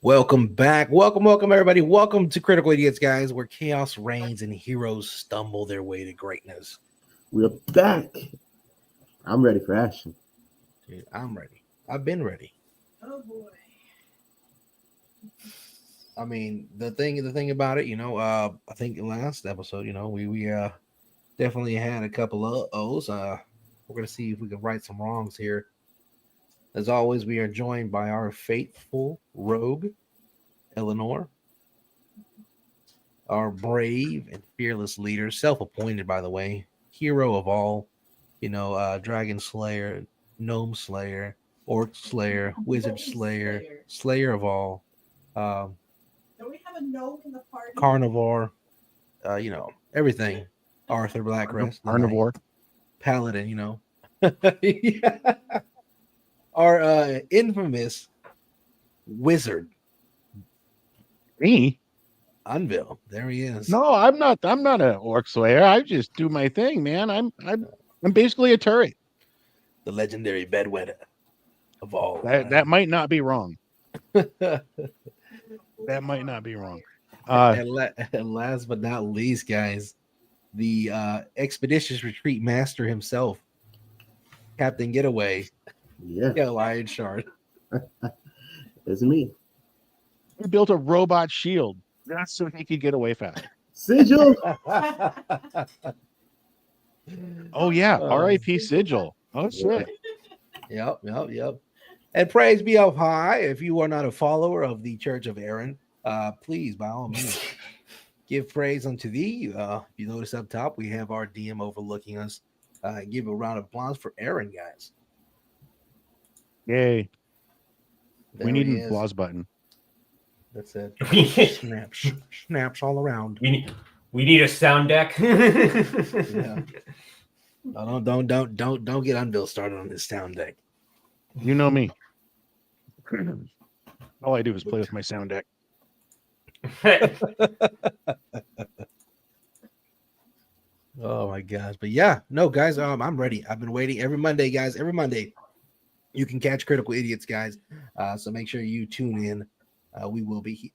Welcome back. Welcome, everybody. Welcome to Critical Idiots, guys, where chaos reigns and heroes stumble their way to greatness. We're back. I'm ready for action. Dude, I'm ready. I've been ready. Oh boy. I mean, the thing about it, I think last episode, we definitely had a couple of O's. We're gonna see if we can right some wrongs here. As always, we are joined by our faithful rogue, Eleanor, our brave and fearless leader, self-appointed, by the way, hero of all, dragon slayer, gnome slayer, orc slayer, wizard slayer, slayer of all, Don't we have a gnome in the party? carnivore, everything. Arthur Blackrest, Carnivore. paladin, Yeah. Our infamous wizard, Me? Unville. There he is. No, I'm not. I'm not an orc slayer. I just do my thing, man. I'm basically a turret. The legendary bedwetter of all. That might not be wrong. That might not be wrong. And last but not least, guys, the expeditious retreat master himself, Captain Getaway, Yeah, Lion Shard. it's me. He built a robot shield. That's so he could get away fast. Sigil. Oh yeah, R.I.P. Sigil. Oh shit. Yep. And praise be up high. If you are not a follower of the Church of Aaron, please, by all means, give praise unto thee. You notice up top, we have our DM overlooking us. Give a round of applause for Aaron, guys. Yay. There We need he an is. applause button. That's it. Snaps all around. We need a sound deck. Yeah. No, don't get Unville started on this sound deck. You know me. All I do is play with my sound deck. Oh my gosh. But yeah, no, guys, I'm ready. I've been waiting every Monday, guys. Every Monday you can catch Critical Idiots, guys. So make sure you tune in. We will be here.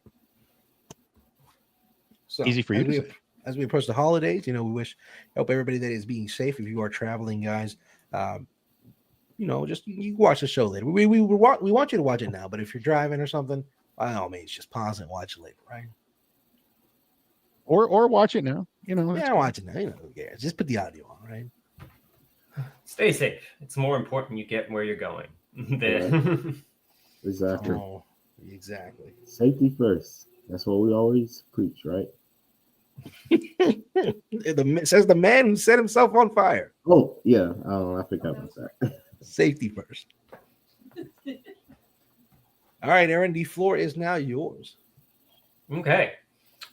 So Easy for you to say. as we approach the holidays, we hope everybody that is being safe. If you are traveling, guys, just you can watch the show later. We want you to watch it now, but if you're driving or something, by all means, just pause it and watch it later, right? Or watch it now. Yeah, watch it now. Who cares? Just put the audio on, right? Stay safe. It's more important you get where you're going. Exactly. Oh, exactly. Safety first. That's what we always preach, right? Says the man who set himself on fire. Oh, yeah. I forgot about that. Safety first. All right, Aaron, the floor is now yours. Okay.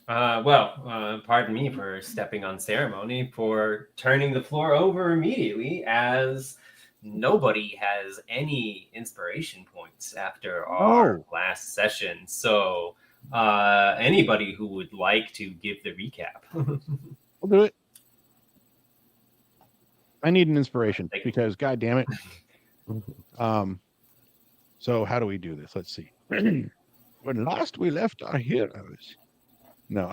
Pardon me for stepping on ceremony, for turning the floor over immediately, as nobody has any inspiration points after our last session. So anybody who would like to give the recap. We'll do it. I need an inspiration because god damn it. So how do we do this? Let's see. When last we left our heroes. No,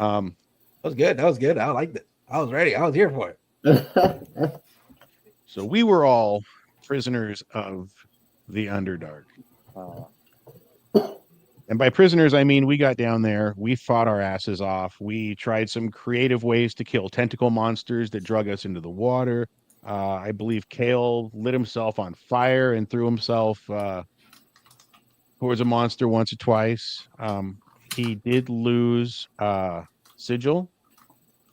That was good. I liked it. I was ready. I was here for it. so we were all prisoners of the Underdark. And by prisoners, I mean we got down there, we fought our asses off, we tried some creative ways to kill tentacle monsters that drug us into the water. I believe Kael lit himself on fire and threw himself towards a monster once or twice. He did lose Sigil,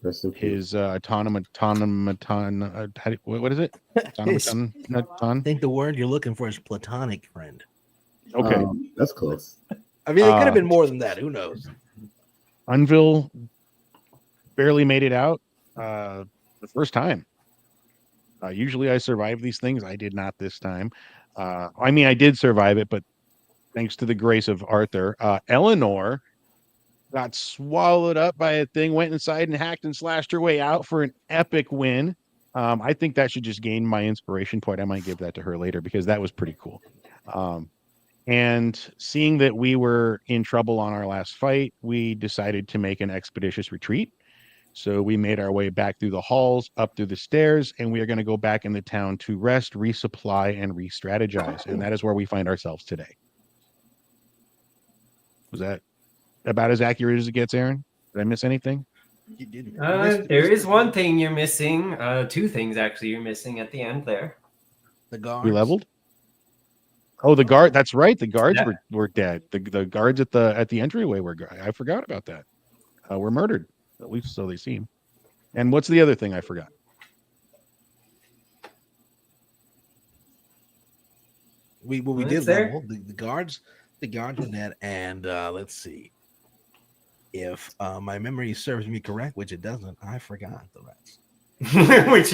Rest in peace. his automaton. What is it? Automaton. I think the word you're looking for is platonic friend. Okay. That's close. I mean, it could have been more than that. Who knows? Unville barely made it out the first time. Usually I survive these things. I did not this time. I mean, I did survive it, but thanks to the grace of Arthur, Eleanor got swallowed up by a thing, went inside and hacked and slashed her way out for an epic win. I think that should just gain my inspiration point. I might give that to her later because that was pretty cool. And seeing that we were in trouble on our last fight, we decided to make an expeditious retreat. So we made our way back through the halls, up through the stairs, and we are going to go back in the town to rest, resupply, and re-strategize. And that is where we find ourselves today. Was that about as accurate as it gets, Aaron? Did I miss anything? You didn't. There is one thing you're missing. Two things actually you're missing at the end there. The guards. We leveled? Oh, the guard. That's right. The guards Yeah. were dead. The guards at the entryway were. I forgot about that. Were murdered. At least so they seem. And what's the other thing I forgot? We did level the guards. The guards were dead, and let's see. If my memory serves me correct, which it doesn't, I forgot the rest. Which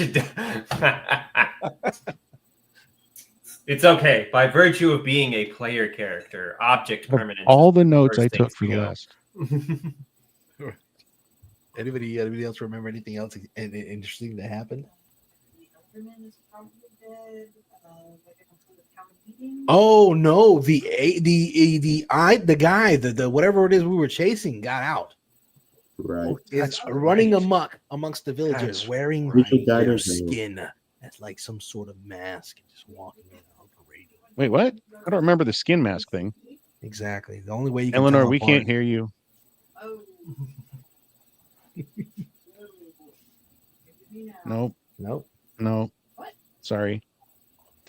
it's okay. By virtue of being a player character, object permanent. All the notes I first took things for to the go. last. Anybody else remember anything else interesting that happened? The Elderman is probably dead. Like a town meeting. Oh no, the guy, the whatever it is we were chasing got out. Right. It's That's running right. amok amongst the villagers, That's wearing right. their skin as like some sort of mask, and just walking around parading. Wait, what? I don't remember the skin mask thing. Exactly. The only way you can Eleanor, tell we apart- can't hear you. Oh. Nope. Nope. No. What? Sorry.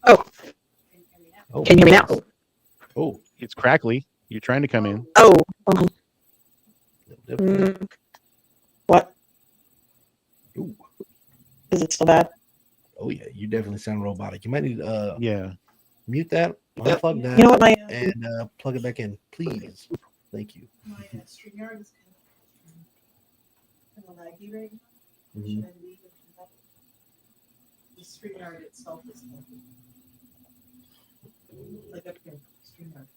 Oh, Can you hear me now? oh, It's crackly. You're trying to come in. Oh, Yep. what? Ooh. Is it still bad? Oh yeah, you definitely sound robotic. You might need to Yeah. mute that, unplug that, You know what, my and plug it back in, please. Thank you. My StreamYard is kind of laggy right now. Mhm. Should I leave it to that? The StreamYard itself is laggy. Like up here, StreamYard.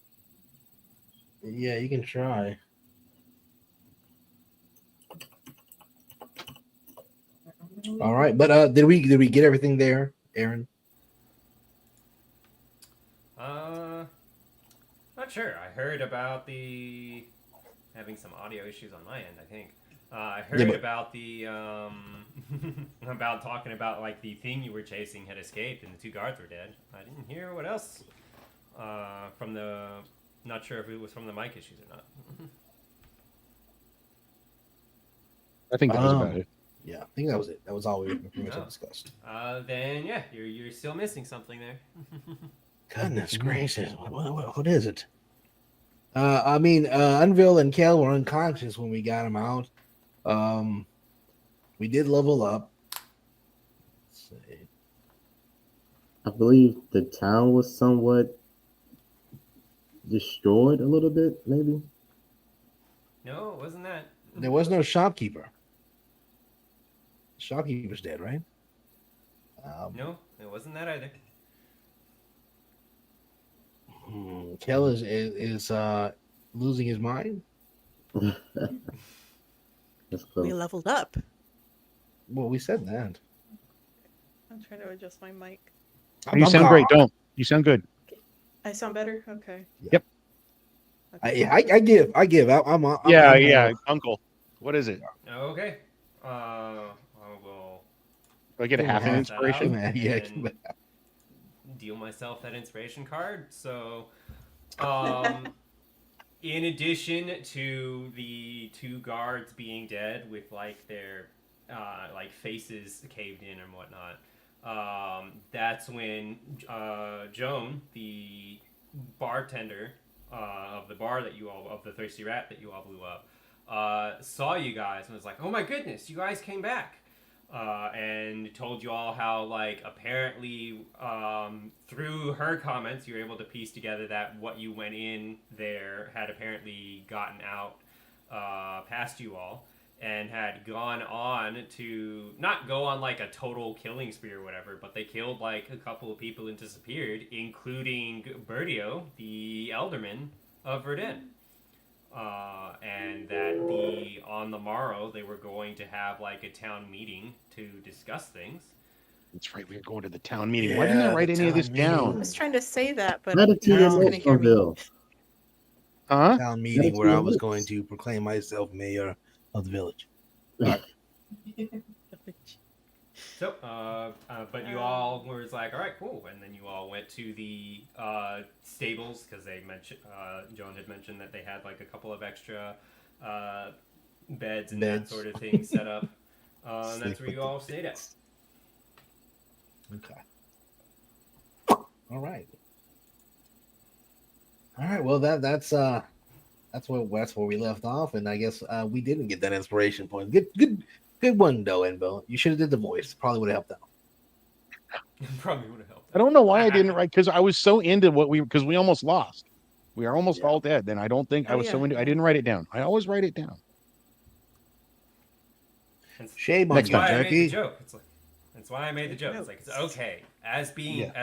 Yeah, you can try. All right, but did we get everything there, Aaron? Not sure. I heard about the having some audio issues on my end. I think I heard but- about the about talking about like the thing you were chasing had escaped and the two guards were dead. I didn't hear what else from the. Not sure if it was from the mic issues or not. I think that was about it. Yeah, I think that was it. That was all we pretty much Oh. discussed. Then yeah, you're still missing something there. Goodness gracious, what is it? I mean, Unville and Kael were unconscious when we got them out. We did level up. Let's see. I believe the town was somewhat destroyed a little bit, maybe. No, it wasn't that. There was no shopkeeper. Shopkeeper's dead, right? No, it wasn't that either. Kel is losing his mind. That's We close. leveled up. Well, we said that. I'm trying to adjust my mic. You sound great. Don't. You sound good. I sound better? Okay. Yep. Okay. I give. I'm Yeah. Uncle. What is it? Okay. I will Do I get a half an Yeah. inspiration? Yeah. and deal myself that inspiration card. So, in addition to the two guards being dead with like their like faces caved in and whatnot, that's when Joan, the bartender of the bar that you all of the Thirsty Rat that you all blew up, saw you guys and was like, "Oh my goodness, you guys came back." And told you all how, like, apparently through her comments, you were able to piece together that what you went in there had apparently gotten out past you all and had gone on to not go on like a total killing spree or whatever, but they killed like a couple of people and disappeared, including Bertio, the Elderman of Verdun. And that on the morrow they were going to have like a town meeting to discuss things, That's right. We're going to the town meeting. Why didn't I write any of this I down? was trying to say that, but Gratitude no in one's gonna hear me. Oakville. Huh? Town meeting where I was Gratitude. going to proclaim myself mayor of the village. So, but you all were like, all right, cool, and then you all went to the stables because they mentioned Joan had mentioned that they had like a couple of extra beds and that sort of thing set up. And that's where you all stayed at. Okay. All right. All right. Well, that's where we left off, and I guess we didn't get that inspiration point. Good one, though, Envil. You should have did the voice. Probably would have helped out. Probably would have helped. I don't know why I didn't write because I was so into because we almost lost. We are almost Yeah. all dead. Then I don't think I Oh, was so yeah. into. I didn't write it down. I always write it down. Shame on Next you, time. Why I made the Jackie. joke. That's why I made the joke. It's like it's okay as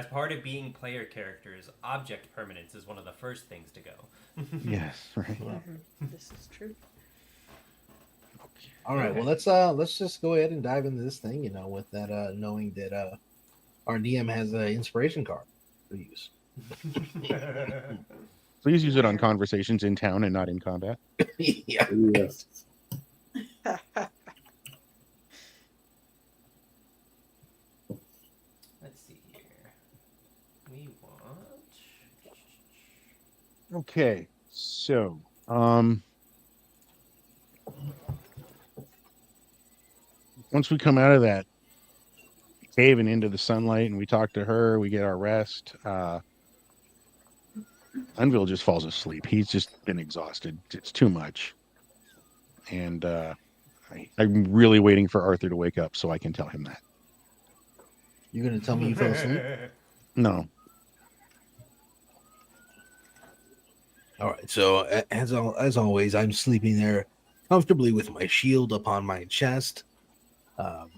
part of being player characters. Object permanence is one of the first things to go. Yes, right. This is true. All right. Well, let's just go ahead and dive into this thing. With that, knowing that our DM has an inspiration card to use. Please use it on conversations in town and not in combat. Yeah. Yes. Let's see here. We want. Okay, so once we come out of that cave and into the sunlight and we talk to her, we get our rest. Unville just falls asleep. He's just been exhausted. It's too much. And I'm really waiting for Arthur to wake up so I can tell him that. You're gonna tell me you fell asleep? No. All right. So as always, I'm sleeping there comfortably with my shield upon my chest. I'm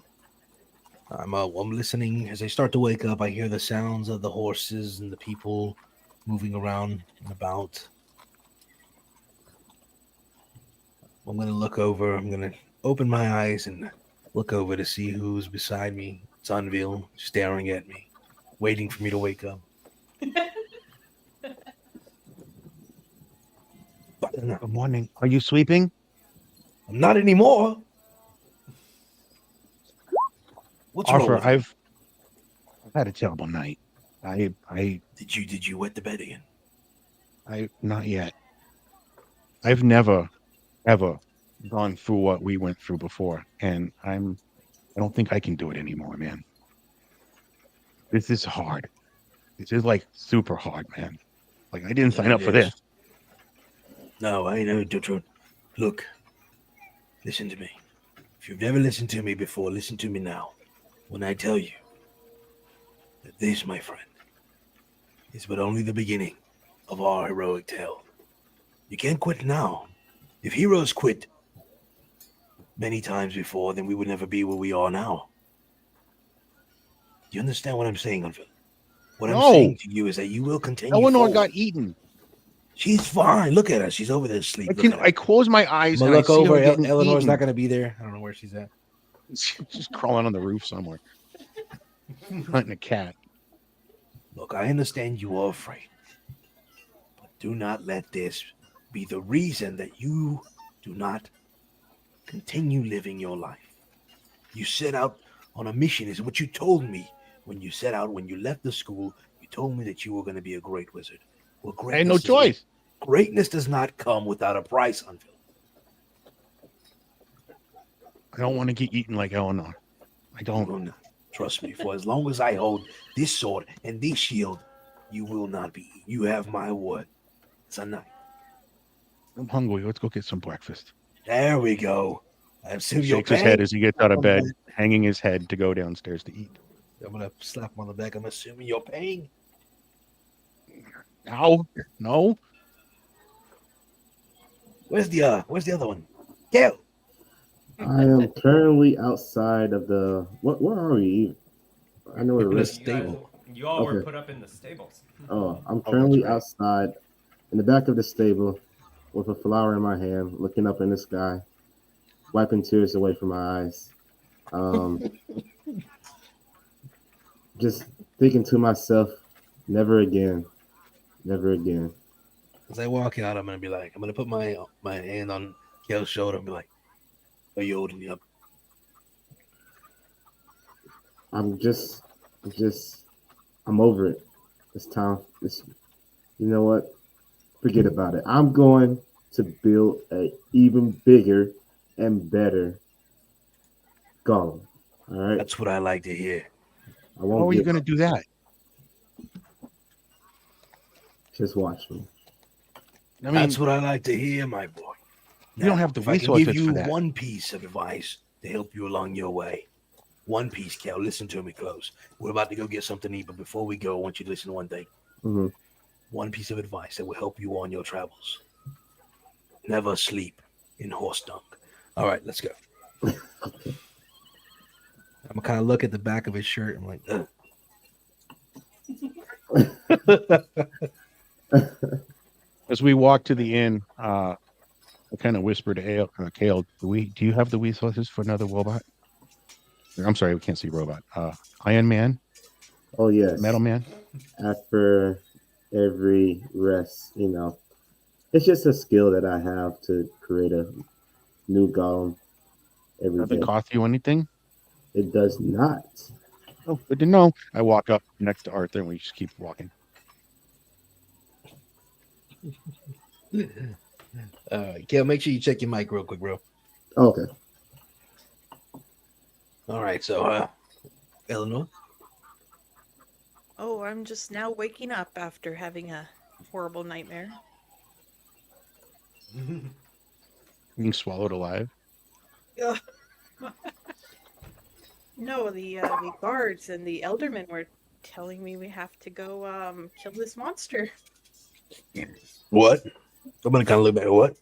listening. As I start to wake up, I hear the sounds of the horses and the people moving around and about. I'm gonna look over. I'm gonna open my eyes and look over to see who's beside me. It's Unville staring at me, waiting for me to wake up. But Good morning. Are you sleeping? I'm not anymore. What's wrong Arthur, with you? I've had a terrible night. I Did you wet the bed again? not yet. I've never ever gone through what we went through before, and I don't think I can do it anymore, man. This is hard. This is like super hard, man. Like I didn't sign up for this. No, I know, Dutron. Look, listen to me. If you've never listened to me before, listen to me now. When I tell you that this, my friend, is but only the beginning of our heroic tale. You can't quit now. If heroes quit many times before, then we would never be where we are now. Do you understand what I'm saying, Unville? What I'm No. saying to you is that you will continue Eleanor forward. got eaten. She's fine. Look at her. She's over there asleep. I close my eyes I'm and gonna I look see over. her getting Eleanor's eaten. not gonna be there. I don't know where she's at. She's just crawling on the roof somewhere, hunting a cat. Look, I understand you are afraid, but do not let this be the reason that you do not continue living your life. You set out on a mission, is what you told me when you set out, when you left the school. You told me that you were going to be a great wizard. Well, I had no greatness choice. Greatness does not come without a price, Unville. I don't want to get eaten like Eleanor. I You don't. will not. Trust me, for as long as I hold this sword and this shield, you will not be eaten. You have my word. It's a night. I'm hungry. Let's go get some breakfast. There we go. I assume He you're shakes his head as he gets out of bed, hanging his head to go downstairs to eat. I'm gonna slap him on the back. I'm assuming you're paying. Ow. No. Where's the other one? Kael. I am currently outside of the. Where are we? I know where In the the rest. stable. You all were Okay. put up in the stables. Oh, I'm that's currently right. outside in the back of the stable with a flower in my hand, looking up in the sky, wiping tears away from my eyes. just thinking to myself, never again, never again. As I walk out, I'm gonna put my hand on Kael's shoulder and be like, "Are you holding me up?" I'm just, I'm over it. It's time. You know what? Forget about it. I'm going to build a even bigger and better golem. All right. That's what I like to hear. I How won't are you give going to up. do that? Just watch me. I mean, That's what I like to hear, my boy. you don't have the if I can give resources you for that. one piece of advice to help you along your way. One piece, Cal. Listen to me close. We're about to go get something to eat, but before we go, I want you to listen to one thing. Hmm. One piece of advice that will help you on your travels. Never sleep in horse dung. All right, let's go. I'm gonna kind of look at the back of his shirt. I'm like, As we walk to the inn, I kind of whisper to Kael, do you have the resources for another robot? I'm sorry, we can't see robot. Iron Man, Oh yes. Metal Man. After every rest, it's just a skill that I have to create a new golem every Does it day. cost you anything? It does not. Oh, good to know. I walk up next to Arthur and we just keep walking. Cal, make sure you check your mic real quick, bro. Okay. All right, so Eleanor. Oh, I'm just now waking up after having a horrible nightmare. Being swallowed alive. Ugh. No, the guards and the eldermen were telling me we have to go kill this monster. What? I'm gonna kind of look back. What?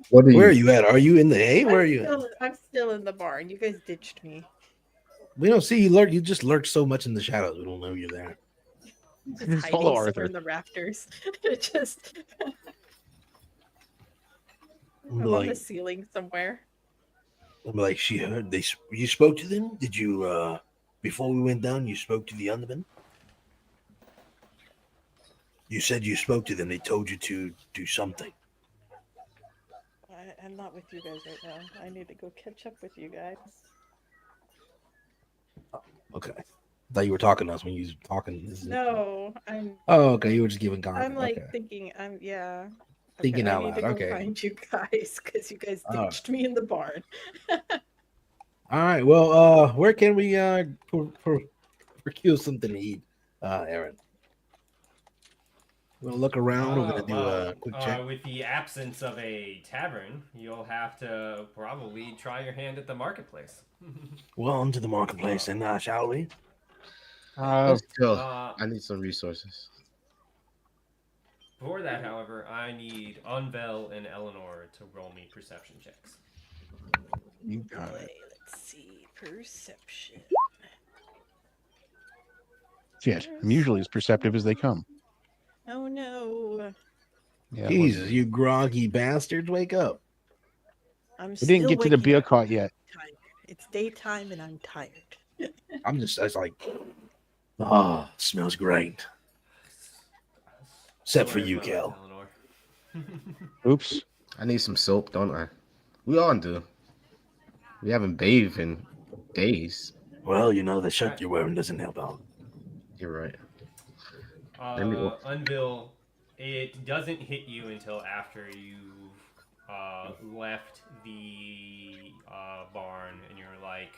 What are Where are you? you at? Are you in the hay? Where are you at? I'm still in the barn. You guys ditched me. We don't see you lurk. You just lurk so much in the shadows. We don't know you're there. Just Just hiding follow somewhere Arthur. in the rafters. Just I'm I'm on the like, ceiling somewhere. she heard they. You spoke to them? Did you? Before we went down, you spoke to the Undermen. You said you spoke to them. They told you to do something. I'm not with you guys right now. I need to go catch up with you guys. Okay. I thought you were talking to us when you was talking. No, I'm Oh, okay. You were just giving I'm content. like Okay. thinking. Yeah. Thinking I out need to loud. go Okay. find you guys because you guys All right. ditched me in the barn. All right. Well, where can we procure something to eat, Aaron? We're gonna look around. We're gonna do a quick check. With the absence of a tavern, you'll have to probably try your hand at the marketplace. Well, on to the marketplace, then, shall we? Let's go. Uh, I need some resources. For that, however, I need Unvel and Eleanor to roll me perception checks. You got Boy, it. let's see. Perception. Shit. I'm usually as perceptive as they come. Oh no. Yeah. Jesus, you groggy bastards, wake up. I'm We still didn't get to the waking beer up. cart yet. Tired. It's daytime and I'm tired. I was like, smells great. Except for So you, is my wife, Kel. Eleanor. Oops. I need some soap, don't I? We all do. We haven't bathed in days. Well, the shirt you're wearing doesn't help out. You're right. Unvel, it doesn't hit you until after you've left the barn and you're like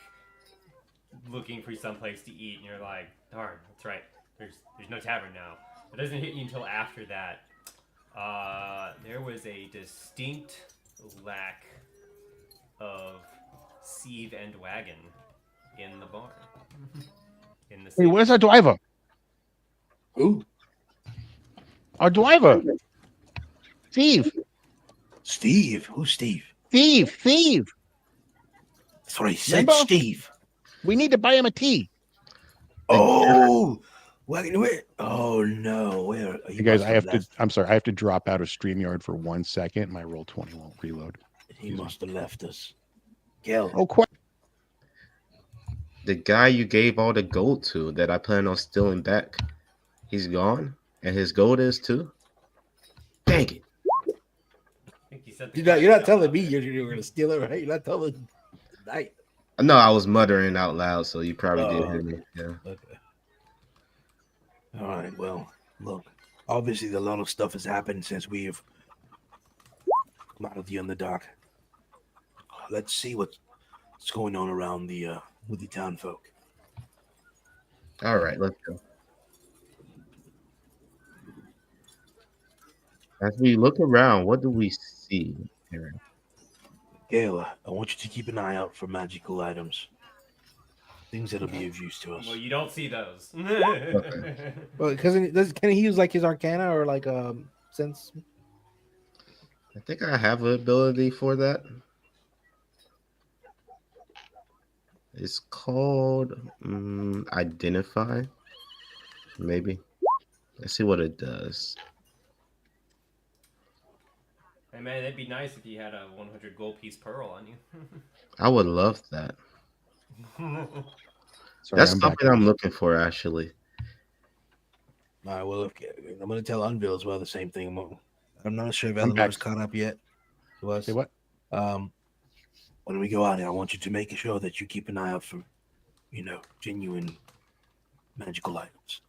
looking for some place to eat and you're like, darn, that's right. There's no tavern now. It doesn't hit you until after that. There was a distinct lack of sieve and wagon in the barn. In the Hey, where's our driver? Who? Our driver. Steve. Steve. Who's Steve? Steve. That's what I said, Remember? Steve. We need to buy him a tea. Oh, where? Oh no, where? You guys, I'm sorry, I have to drop out of StreamYard for 1 second. My roll 20 won't reload. He must have left us. Kel. Oh, quite. The guy you gave all the gold to that I plan on stealing back, he's gone, and his gold is too. Dang it! I think you said the You're not curse telling out me there. you're gonna steal it, right? You're not telling tonight. No, I was muttering out loud, so you probably did Oh, hear me. Yeah. okay. All right. Well, look. Obviously, a lot of stuff has happened since we've come out of the Underdark. Let's see what's going on around the with the town folk. All right, let's go. As we look around, what do we see, Aaron? Kael, I want you to keep an eye out for magical items, things that'll be of use to us. Well, you don't see those. Okay. Well, because can he use like his Arcana or like sense? I think I have an ability for that. It's called Identify. Maybe. Let's see what it does. Hey man, it'd be nice if you had a 100 gold piece pearl on you. I would love that. Sorry, That's I'm back. something I'm looking for, actually. All right. Well, okay. I'm going to tell Unville as well the same thing. I'm not sure if I'm Eleanor's back. caught up yet to us. Say what? When we go out there, I want you to make sure that you keep an eye out for, genuine magical items.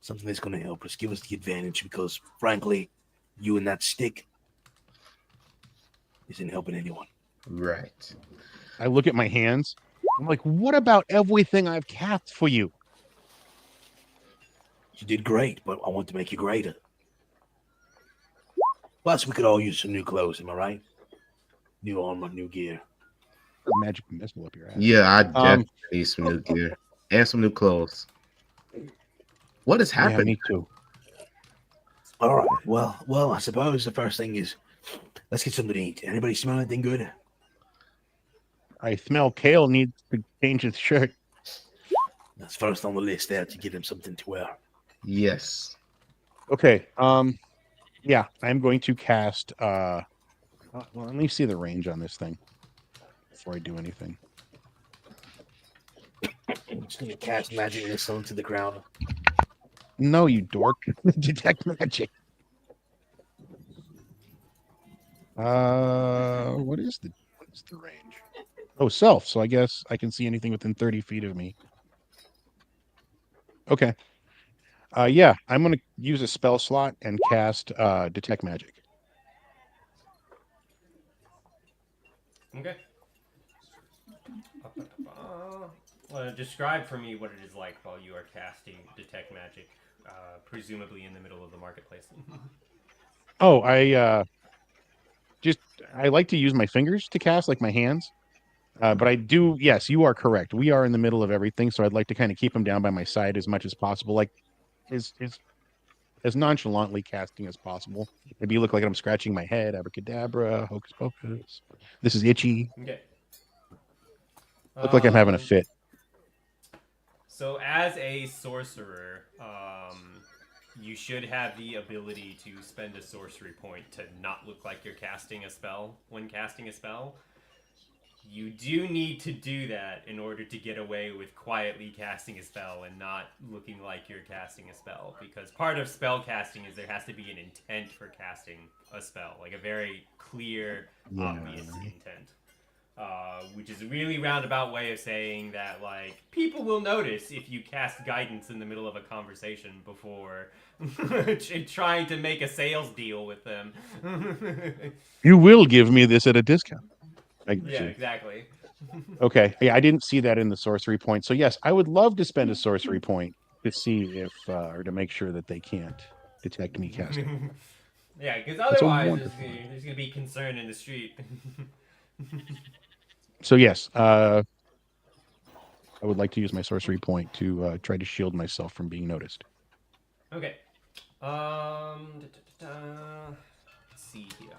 Something that's going to help us, give us the advantage. Because frankly, you and that stick isn't helping anyone. Right. I look at my hands. I'm like, what about everything I've cast for you? You did great, but I want to make you greater. Plus, we could all use some new clothes. Am I right? New armor, new gear. Magic missile up your ass. Yeah, I definitely need some new gear and some new clothes. What is Yeah, happening? me too. All right. Well. I suppose the first thing is let's get something to eat. Anybody smell anything good? I smell Kael needs to change his shirt. That's first on the list there to get him something to wear. Yes. Okay. Yeah, I'm going to cast well, let me see the range on this thing before I do anything. I'm just gonna cast magic missile into the ground. No, you dork. Detect magic. What is the range? Oh, self. So I guess I can see anything within 30 feet of me. Okay. Yeah, I'm gonna use a spell slot and cast detect magic. Okay. Describe for me what it is like while you are casting detect magic, presumably in the middle of the marketplace. Oh, I like to use my fingers to cast, like my hands. But I do, yes, you are correct. We are in the middle of everything, so I'd like to kind of keep them down by my side as much as possible, like as nonchalantly casting as possible. Maybe look like I'm scratching my head, abracadabra, hocus pocus. This is itchy. Okay. Look like I'm having a fit. So as a sorcerer, you should have the ability to spend a sorcery point to not look like you're casting a spell when casting a spell. You do need to do that in order to get away with quietly casting a spell and not looking like you're casting a spell. Because part of spell casting is there has to be an intent for casting a spell, like a very clear, obvious intent. Which is a really roundabout way of saying that, like, people will notice if you cast guidance in the middle of a conversation before trying to make a sales deal with them. You will give me this at a discount. Yeah, exactly. Okay. Yeah, I didn't see that in the sorcery point. So yes, I would love to spend a sorcery point to see if or to make sure that they can't detect me casting. Yeah, because That's a otherwise wonderful there's gonna be concern in the street. So yes, I would like to use my sorcery point to try to shield myself from being noticed. Okay. Let's see here.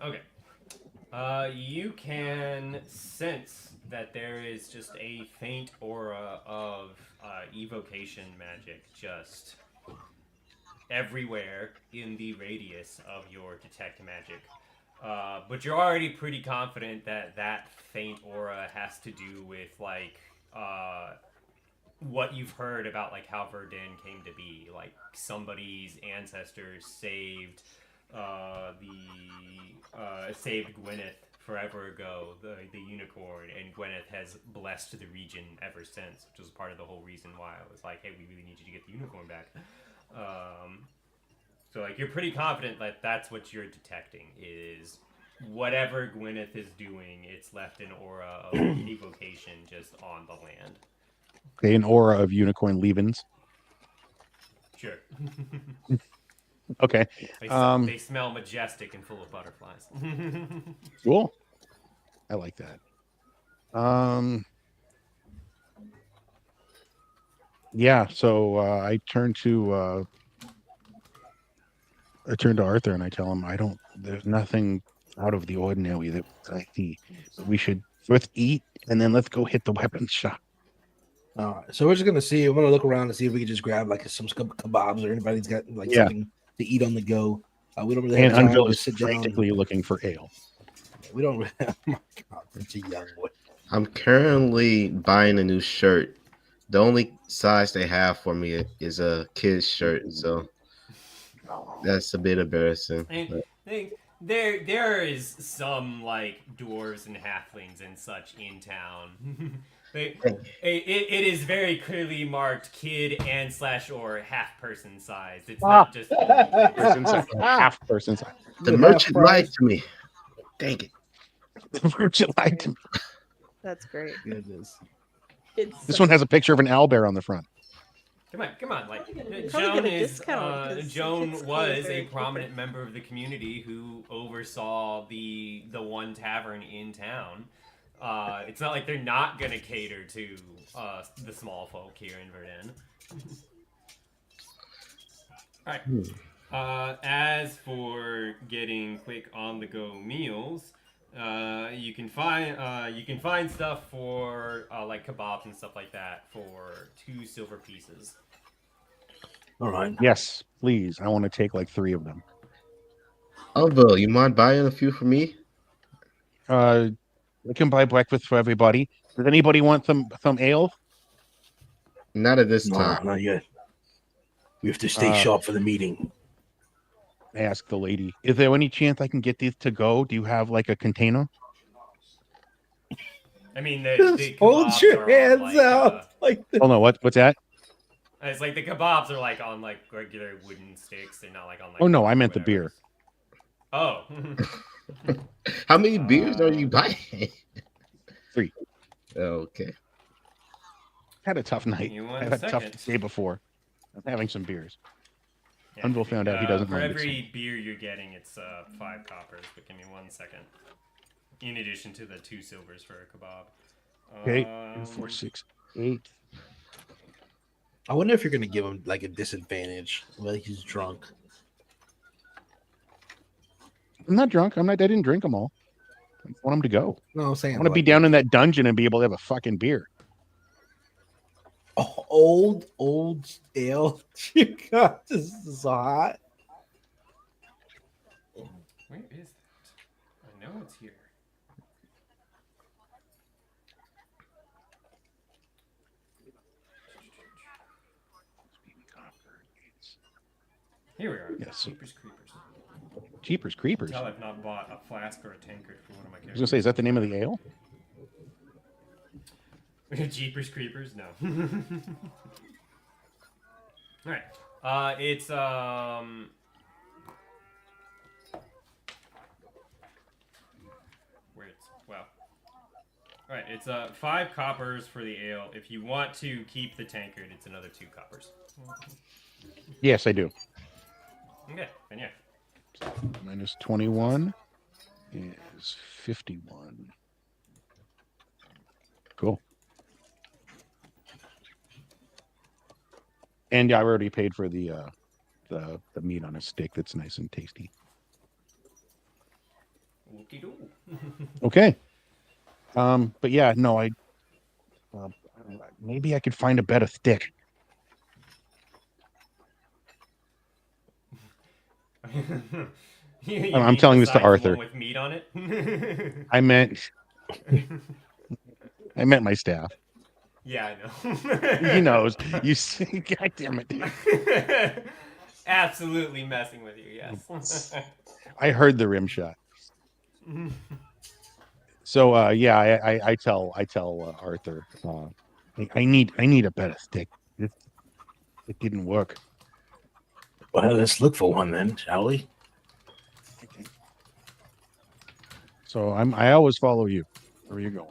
Okay. You can sense that there is just a faint aura of evocation magic just everywhere in the radius of your detect magic. But you're already pretty confident that that faint aura has to do with like what you've heard about like how Verdun came to be. Like somebody's ancestors saved saved Gwyneth forever ago, the unicorn, and Gwyneth has blessed the region ever since, which was part of the whole reason why I was like, hey, we really need you to get the unicorn back. So like you're pretty confident that that's what you're detecting is whatever Gwyneth is doing. It's left an aura of evocation just on the land. Okay, an aura of unicorn leavens. Sure. Okay. They smell majestic and full of butterflies. Cool. I like that. Yeah, so I turn to Arthur and I tell him there's nothing out of the ordinary that I see. We should first eat and then let's go hit the weapons shop. All right, so we're just gonna see. We're gonna look around and see if we can just grab like some kebabs or anybody's got like something to eat on the go. We don't really have time Unville to is sit down. frantically looking for ale. We don't. Oh my God, it's a young boy. I'm currently buying a new shirt. The only size they have for me is a kid's shirt, so that's a bit embarrassing. There is some like dwarves and halflings and such in town. It is very clearly marked kid and / or half person sized. It's not just half person size. The merchant lied to me. Dang it. The merchant lied to me. That's great. Goodness. This one has a picture of an owlbear on the front. Come on! Like Joan Joan was a prominent member of the community who oversaw the one tavern in town. It's not like they're not gonna cater to the small folk here in Verdun. All right. As for getting quick on the go meals, you can find stuff for like kebabs and stuff like that for 2 silver pieces. All right. Yes, please. I want to take like 3 of them. Bill, you mind buying a few for me? We can buy breakfast for everybody. Does anybody want some ale? Not at this time. Not yet. We have to stay sharp for the meeting. I asked the lady, is there any chance I can get these to go? Do you have like a container? I mean, the hold kebabs your are hands on, out. Oh no, what's that? It's like the kebabs are like on like regular wooden sticks. They're not like on like. Oh no, I meant the beer. Oh. How many beers are you buying? 3. Okay. Had a tough night. I had a tough day before. I'm having some beers. Yeah, Unville found out he doesn't for mind every beer you're getting, it's 5 coppers. But give me 1 second. In addition to the 2 silvers for a kebab. Okay, 4, 6, 8. I wonder if you're gonna give him like a disadvantage while he's drunk. I'm not drunk. I didn't drink them all. I want him to go. No, I'm saying I want to be down in that dungeon and be able to have a fucking beer. Oh, old ale. God, this is so hot. Where is that? I know it's here. Here we are. Yes. Jeepers Creepers. Jeepers Creepers. Until I've not bought a flask or a tankard for one of my characters. I was gonna say, is that the name of the ale? Jeepers Creepers? No. Alright. It's where it's Alright, it's 5 coppers for the ale. If you want to keep the tankard, it's another 2 coppers. Yes, I do. Okay, then yeah. Minus 21 is 51. Cool. And yeah, I already paid for the meat on a stick. That's nice and tasty. Okay. But yeah, no, maybe I could find a better stick. You I'm mean telling this to besides the Arthur. one with meat on it? I meant my staff. Yeah, I know. He knows. You see, God damn it. Absolutely messing with you, yes. I heard the rim shot. So yeah, I tell Arthur, I need a better stick. It didn't work. Well, let's look for one then, shall we? So I always follow you. Where are you going?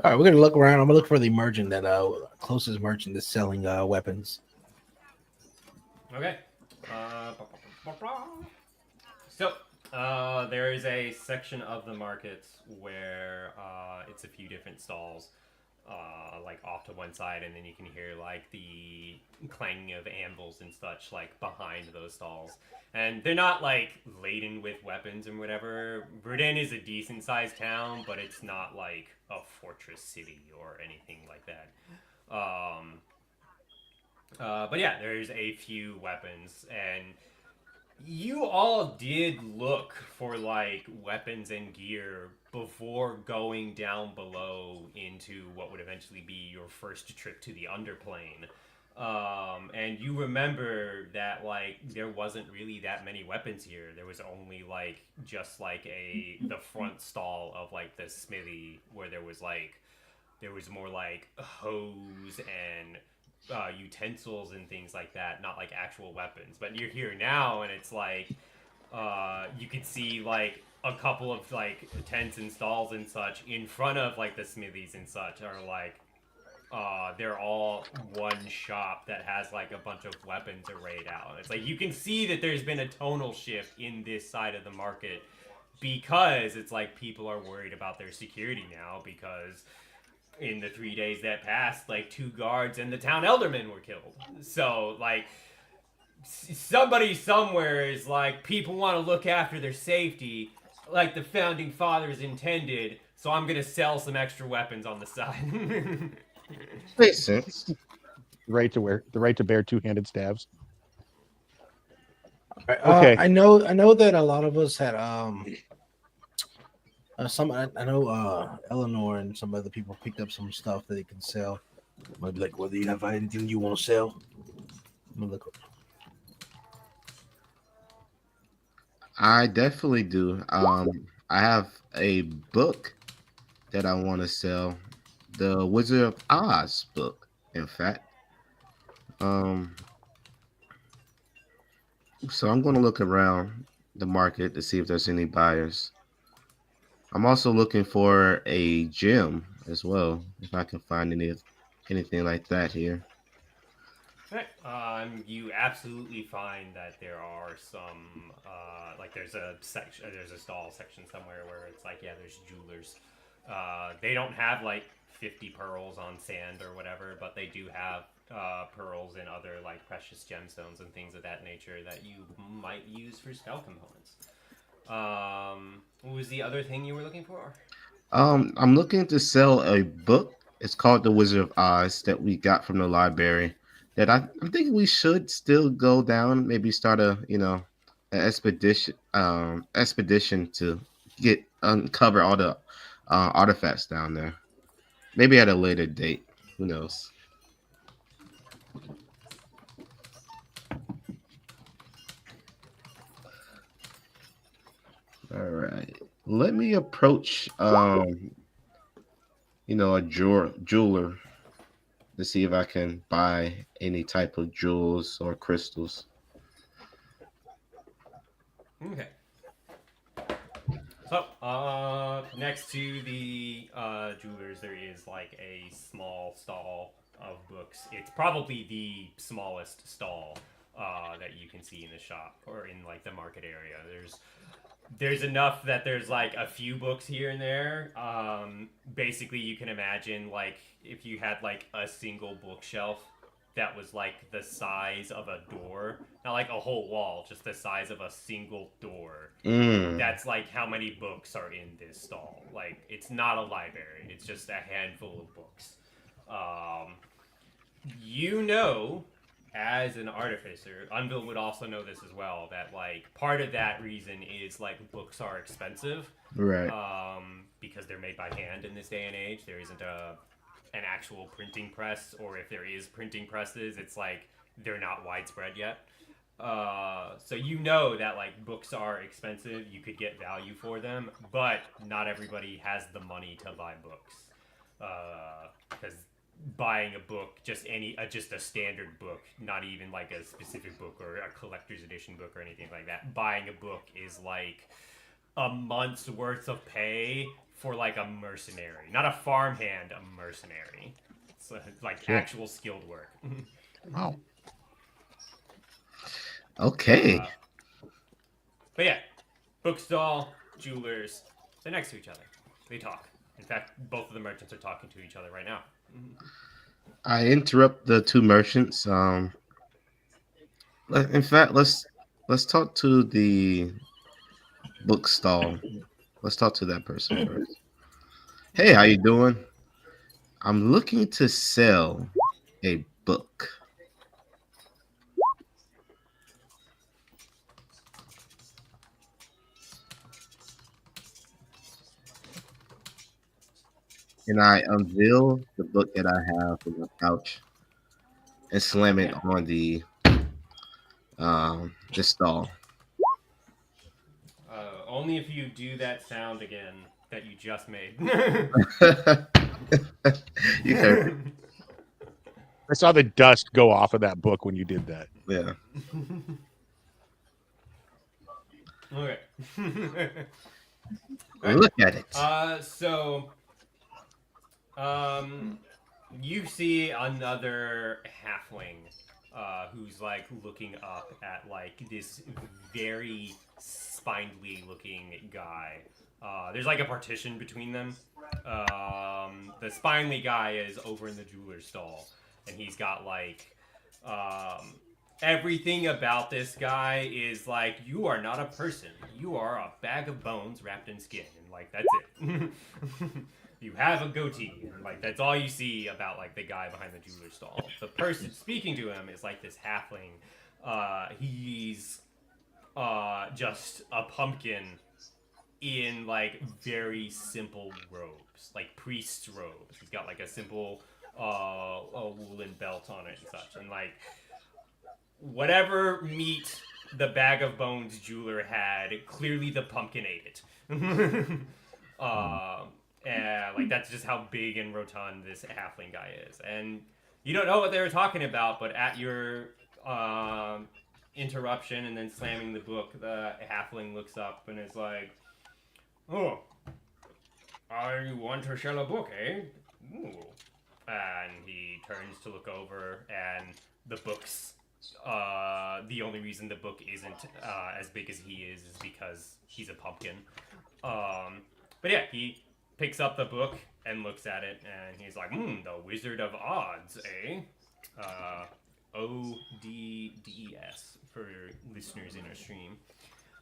All right, we're gonna look around. I'm gonna look for the merchant that closest merchant that's selling weapons. Okay. So, there is a section of the market where it's a few different stalls, like off to one side, and then you can hear like the clanging of anvils and such, like behind those stalls. And they're not like laden with weapons and whatever. Verdun is a decent sized town, but it's not like a fortress city or anything like that. But yeah, there's a few weapons, and you all did look for like weapons and gear before going down below into what would eventually be your first trip to the underplane. And you remember that like there wasn't really that many weapons here. There was only like just like the front stall of like the smithy where there was more like hose and utensils and things like that, not like actual weapons. But you're here now, and it's like you could see like a couple of like tents and stalls and such in front of like the smithies and such are like they're all one shop that has like a bunch of weapons arrayed out. And it's like you can see that there's been a tonal shift in this side of the market because it's like people are worried about their security now because in the 3 days that passed, like 2 guards and the town elderman were killed. So, like, somebody somewhere is like, people want to look after their safety, like the founding fathers intended. So I'm gonna sell some extra weapons on the side. Makes sense. The right to bear two-handed stabs. All right, Okay. I know that a lot of us had I know Eleanor and some other people picked up some stuff that they can sell. Maybe like, whether you have anything you want to sell. I'm gonna look. I definitely do. I have a book that I want to sell, the Wizard of Oz book. In fact, um, so I'm going to look around the market to see if there's any buyers. I'm also looking for a gem as well, if I can find anything like that here. Right. You absolutely find that there are some, like there's a section, there's a stall section somewhere where it's like, yeah, there's jewelers. They don't have like 50 pearls on sand or whatever, but they do have pearls and other like precious gemstones and things of that nature that you might use for spell components. What was the other thing you were looking for? I'm looking to sell a book. It's called The Wizard of Oz that we got from the library. That I'm thinking we should still go down. Maybe start an expedition to get uncover all the artifacts down there. Maybe at a later date. Who knows? All right. Let me approach a jeweler to see if I can buy any type of jewels or crystals. Okay. So, next to the jewelers, there is like a small stall of books. It's probably the smallest stall that you can see in the shop or in like the market area. There's enough that there's like a few books here and there. Basically, you can imagine like if you had like a single bookshelf that was like the size of a door, not like a whole wall, just the size of a single door. Mm. That's like how many books are in this stall. Like it's not a library; it's just a handful of books. You know as an artificer, Unville would also know this as well, that like part of that reason is like books are expensive, Right. because they're made by hand in this day and age. There isn't an actual printing press, or if there is printing presses, it's like they're not widespread yet. So you know that like books are expensive. You could get value for them, but not everybody has the money to buy books, because buying a book, just a standard book, not even like a specific book or a collector's edition book or anything like that. Buying a book is like a month's worth of pay for like a mercenary, not a farmhand, a mercenary. So like actual skilled work. Wow. Okay. But yeah, bookstall, jewelers, they're next to each other. They talk. In fact, both of the merchants are talking to each other right now. I interrupt the two merchants. In fact, let's talk to the bookstall. Let's talk to that person first. Hey, how you doing? I'm looking to sell a book. And I unveil the book that I have in my pouch and slam it on the stall. Only if you do that sound again that you just made. You heard. I saw the dust go off of that book when you did that. Yeah. Okay. Look at it. You see another halfling who's like looking up at like this very spindly looking guy. There's like a partition between them. The spindly guy is over in the jeweler's stall, and he's got like everything about this guy is like, you are not a person. You are a bag of bones wrapped in skin, and like that's it. You have a goatee, and like that's all you see about like the guy behind the jeweler's stall. The person speaking to him is like this halfling. He's just a pumpkin in like very simple robes, like priest's robes. He's got like a simple a woolen belt on it and such, and like whatever meat the bag of bones jeweler had, clearly the pumpkin ate it. And like that's just how big and rotund this halfling guy is. And you don't know what they were talking about, but at your interruption and then slamming the book, the halfling looks up and is like, "Oh, I want to sell a book, eh? Ooh." And he turns to look over, and the book's the only reason the book isn't as big as he is because he's a pumpkin. But yeah, he picks up the book and looks at it, and he's like, the Wizard of Odds, eh? O-D-D-E-S for listeners in our stream.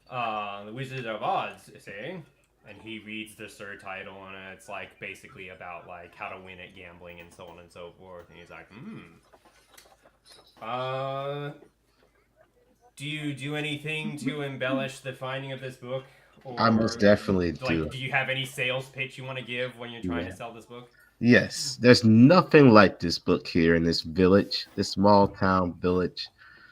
The Wizard of Odds, eh? And he reads the title, and it's like basically about like how to win at gambling and so on and so forth. And he's like, do you do anything to embellish the finding of this book? Or, I most definitely like, do. Do you have any sales pitch you want to give when you're trying to sell this book? Yes, there's nothing like this book here in this village, this small town village.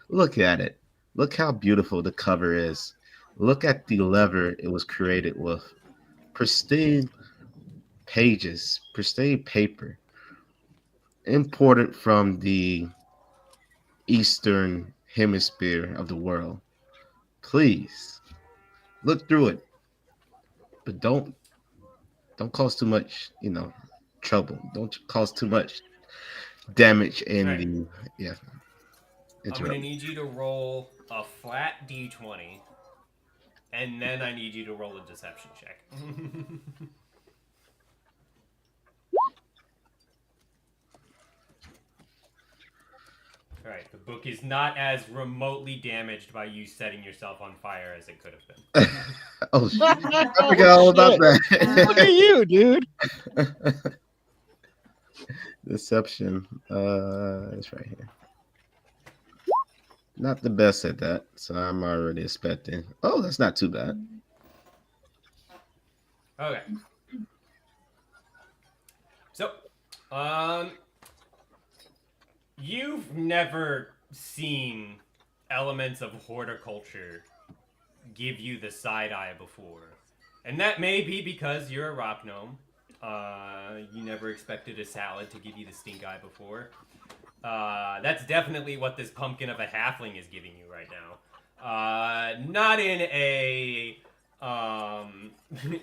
Look at it. Look how beautiful the cover is. Look at the leather it was created with. Pristine pages, pristine paper, imported from the eastern hemisphere of the world. Please look through it, but don't cause too much, trouble. Don't cause too much damage in the I'm gonna need you to roll a flat d20, and then I need you to roll a deception check. Alright, the book is not as remotely damaged by you setting yourself on fire as it could have been. Oh, shit. I forgot all about that. Look at you, dude. Deception. It's right here. Not the best at that, so I'm already expecting. Oh, that's not too bad. Okay. So, um, you've never seen elements of horticulture give you the side eye before. And that may be because you're a rock gnome. You never expected a salad to give you the stink eye before. That's definitely what this pumpkin of a halfling is giving you right now. Not in a um,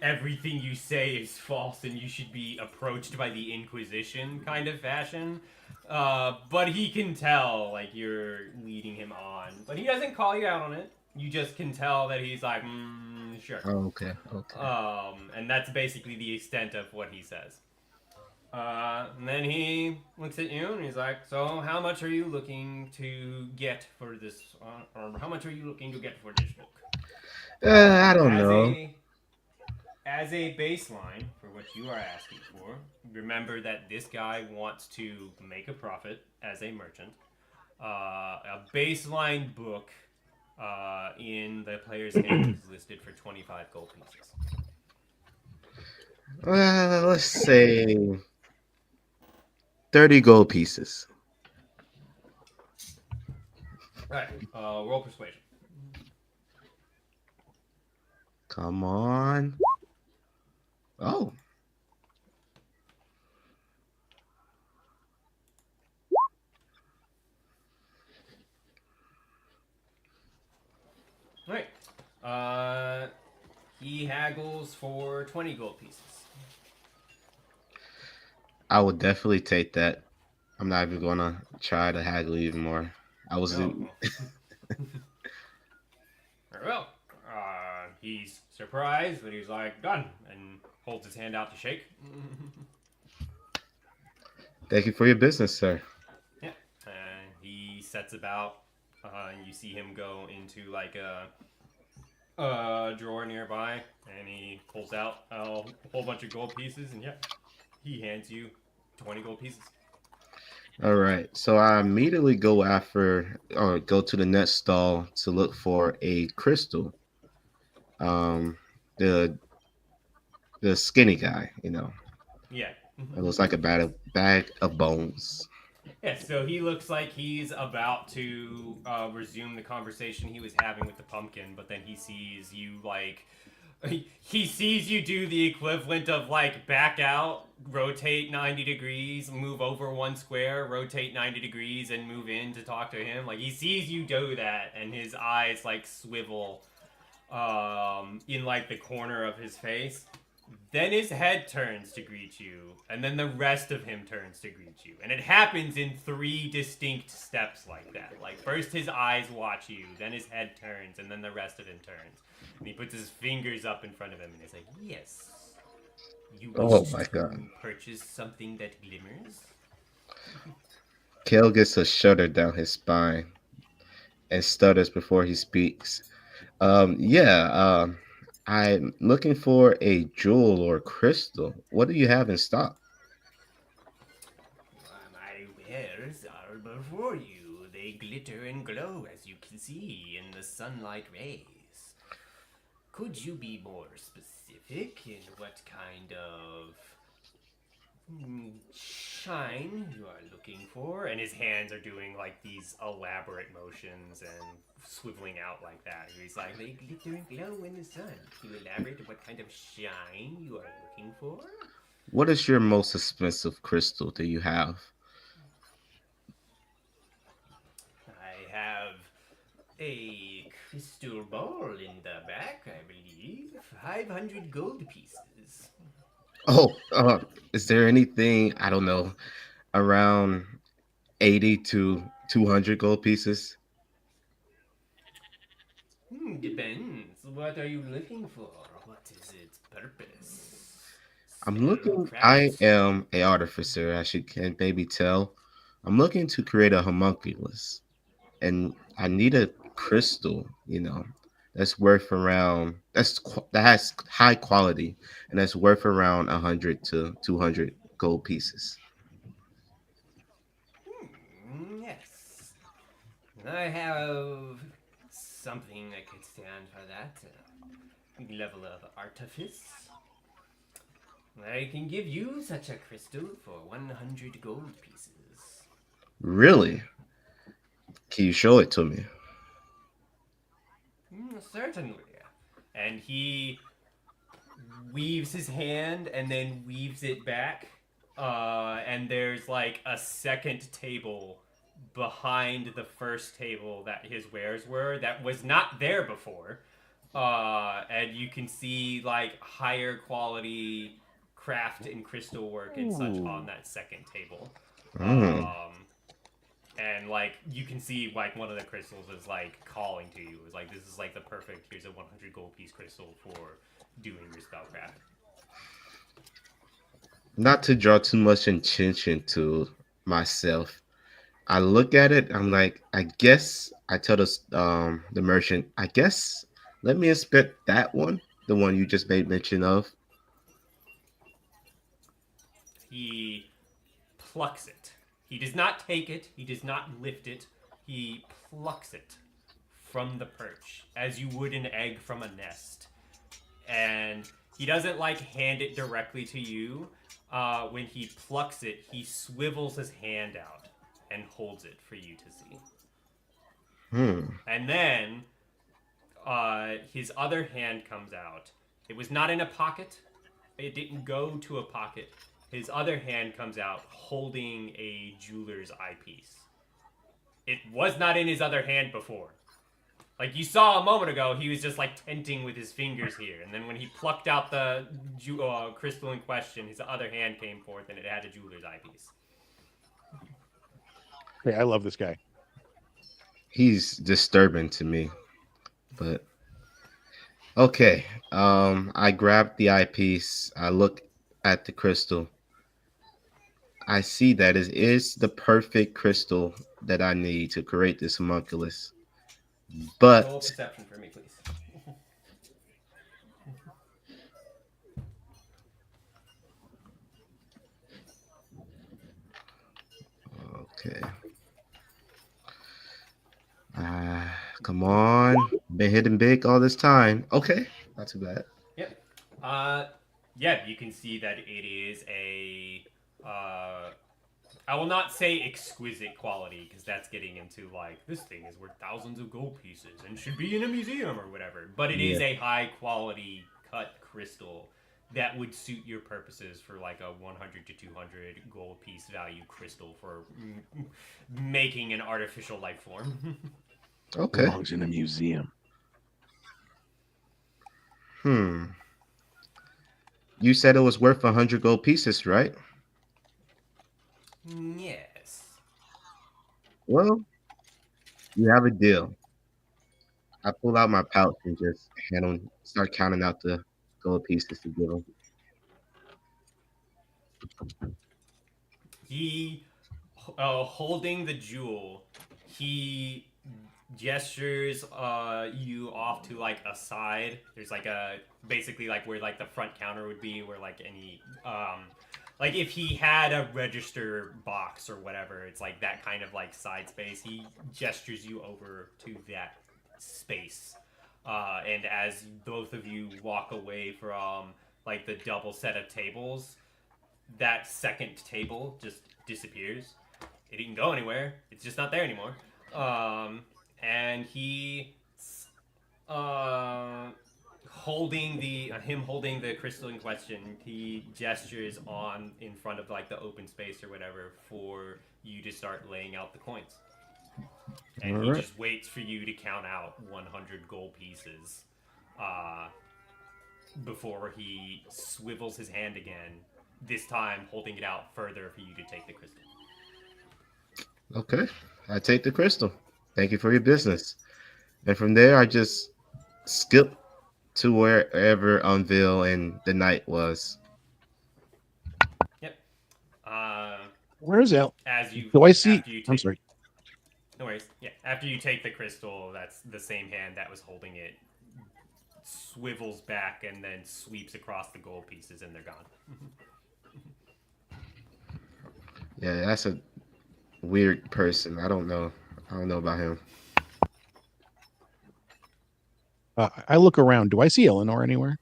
everything you say is false and you should be approached by the Inquisition kind of fashion. But he can tell, like, you're leading him on. But he doesn't call you out on it. You just can tell that he's like, sure. Oh, okay, okay. And that's basically the extent of what he says. And then he looks at you and he's like, "So, how much are you looking to get for this? Or how much are you looking to get for this book?" I don't As know. a baseline for what you are asking for, remember that this guy wants to make a profit as a merchant. A baseline book in the player's hand is listed for 25 gold pieces. Let's say 30 gold pieces. Right. Roll persuasion. Come on. Oh, Right. Uh, he haggles for 20 gold pieces. I would definitely take that. I'm not even gonna try to haggle even more. I was No. in, Very well. He's surprised, but he's like, done, and holds his hand out to shake. Thank you for your business, sir. Yeah. And he sets about, and you see him go into like a drawer nearby, and he pulls out a whole bunch of gold pieces, and yeah, he hands you 20 gold pieces. All right. So I immediately go after or go to the next stall to look for a crystal. Um, the skinny guy, Yeah. it looks like a bag of bones. Yeah, so he looks like he's about to resume the conversation he was having with the pumpkin, but then he sees you like he sees you do the equivalent of like back out, rotate 90 degrees, move over one square, rotate 90 degrees, and move in to talk to him. Like he sees you do that, and his eyes like swivel in like the corner of his face. Then his head turns to greet you, and then the rest of him turns to greet you. And it happens in 3 distinct steps like that. Like, first his eyes watch you, then his head turns, and then the rest of him turns. And he puts his fingers up in front of him, and he's like, "Yes, you Oh wish my to god. purchase something that glimmers?" Kale gets a shudder down his spine and stutters before he speaks. Yeah, I'm looking for a jewel or crystal. What do you have in stock? My wares are before you. They glitter and glow, as you can see, in the sunlight rays. Could you be more specific in what kind of shine you are looking for? And his hands are doing like these elaborate motions and swiveling out like that. He's like, they glitter and glow in the sun. Can you elaborate on what kind of shine you are looking for? What is your most expensive crystal that you have? I have a crystal ball in the back, I believe. 500 gold pieces. Oh, is there anything, I don't know, around 80 to 200 gold pieces? Depends. What are you looking for? What is its purpose? I'm looking, I Spellcraft? am a artificer, as you can maybe tell. I'm looking to create a homunculus, and I need a crystal, that's worth around that has high quality, and that's worth around 100 to 200 gold pieces. Yes. I have something that could stand for that level of artifice. I can give you such a crystal for 100 gold pieces. Really? Can you show it to me? Certainly. And he weaves his hand and then weaves it back. And there's like a second table behind the first table that his wares were that was not there before. And you can see like higher quality craft and crystal work and such on that second table. Mm. And like you can see like one of the crystals is like calling to you. It's like this is like the perfect, here's a 100 gold piece crystal for doing your spellcraft. Not to draw too much attention to myself, I look at it. I'm like, I guess I tell the merchant, I guess let me inspect that one, the one you just made mention of. He plucks it. He does not take it, he does not lift it. He plucks it from the perch as you would an egg from a nest. And he doesn't like hand it directly to you. When he plucks it, he swivels his hand out and holds it for you to see. Hmm. And then his other hand comes out. It was not in a pocket. It didn't go to a pocket. His other hand comes out holding a jeweler's eyepiece. It was not in his other hand before. Like you saw a moment ago, he was just like tenting with his fingers here. And then when he plucked out the crystal in question, his other hand came forth and it had a jeweler's eyepiece. Hey, I love this guy. He's disturbing to me, but okay. I grab the eyepiece. I look at the crystal. I see that it is the perfect crystal that I need to create this homunculus. Roll But perception for me, please. okay. Come on. Been hitting big all this time. Okay. Not too bad. Yep. Yeah, you can see that it is a. I will not say exquisite quality because that's getting into like this thing is worth thousands of gold pieces and should be in a museum or whatever. But it is Yeah. a high quality cut crystal that would suit your purposes for like a 100 to 200 gold piece value crystal for making an artificial life form. Okay. Belongs in a museum. Hmm. You said it was worth 100 gold pieces, right? Yes. Well, you have a deal. I pull out my pouch and just start counting out the gold pieces to give him. He, holding the jewel, he gestures you off to like a side. There's like a basically like where like the front counter would be, where like any like if he had a register box or whatever, it's like that kind of like side space. He gestures you over to that space. And as both of you walk away from like the double set of tables, that second table just disappears. It didn't go anywhere. It's just not there anymore. And he, uh, holding the crystal in question, he gestures on in front of like the open space or whatever for you to start laying out the coins. And All he right. just waits for you to count out 100 gold pieces, before he swivels his hand again. This time, holding it out further for you to take the crystal. Okay. I take the crystal. Thank you for your business. And from there, I just skip to wherever Unveil and the night was. Yep. Uh, Where's El? as you Do I see? after you take, I'm sorry. no worries. Yeah, after you take the crystal, that's the same hand that was holding it swivels back and then sweeps across the gold pieces, and they're gone. Yeah, that's a weird person. I don't know. I don't know about him. I look around. Do I see Eleanor anywhere?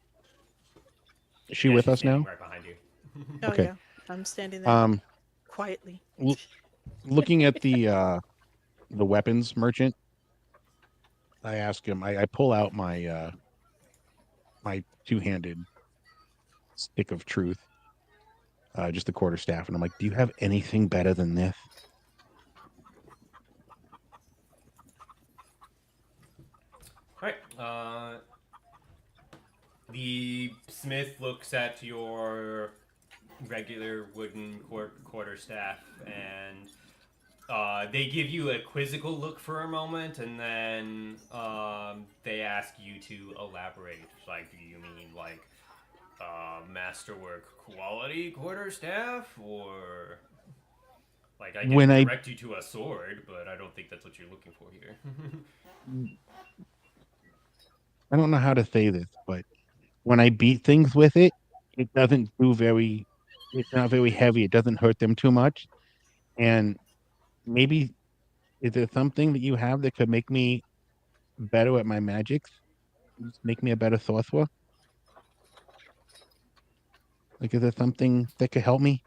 Is she Yeah, with she's us standing now? right behind you. Oh Okay. yeah, I'm standing there Um, quietly. l- looking at the weapons merchant, I ask him. I pull out my two-handed stick of truth, just the quarterstaff, and I'm like, "Do you have anything better than this?" All right. The smith looks at your regular wooden quarterstaff, and they give you a quizzical look for a moment, and then they ask you to elaborate. Like, do you mean like masterwork quality quarterstaff, or like I When can I direct you to a sword, but I don't think that's what you're looking for here. I don't know how to say this, but when I beat things with it, it doesn't do very. It's not very heavy. It doesn't hurt them too much, and maybe is there something that you have that could make me better at my magics? Just make me a better sorcerer? Like, is there something that could help me?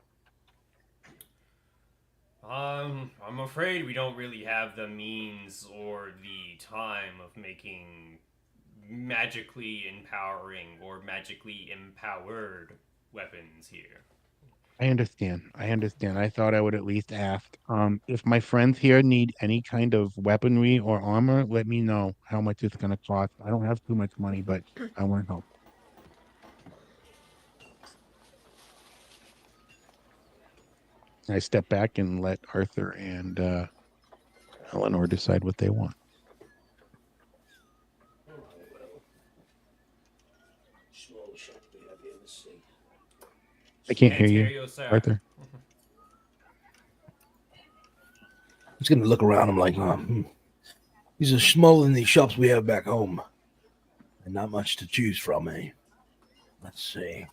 I'm afraid we don't really have the means or the time of making magically empowering or magically empowered weapons here. I understand. I understand. I thought I would at least ask. If my friends here need any kind of weaponry or armor, let me know how much it's gonna cost. I don't have too much money, but I want help. I step back and let Arthur and Eleanor decide what they want. Small shop we have here in the sea. I can't Can't hear hear you, you, sir. Arthur. Just gonna look around. I'm like, these are smaller than these shops we have back home, and not much to choose from. Eh? Let's see.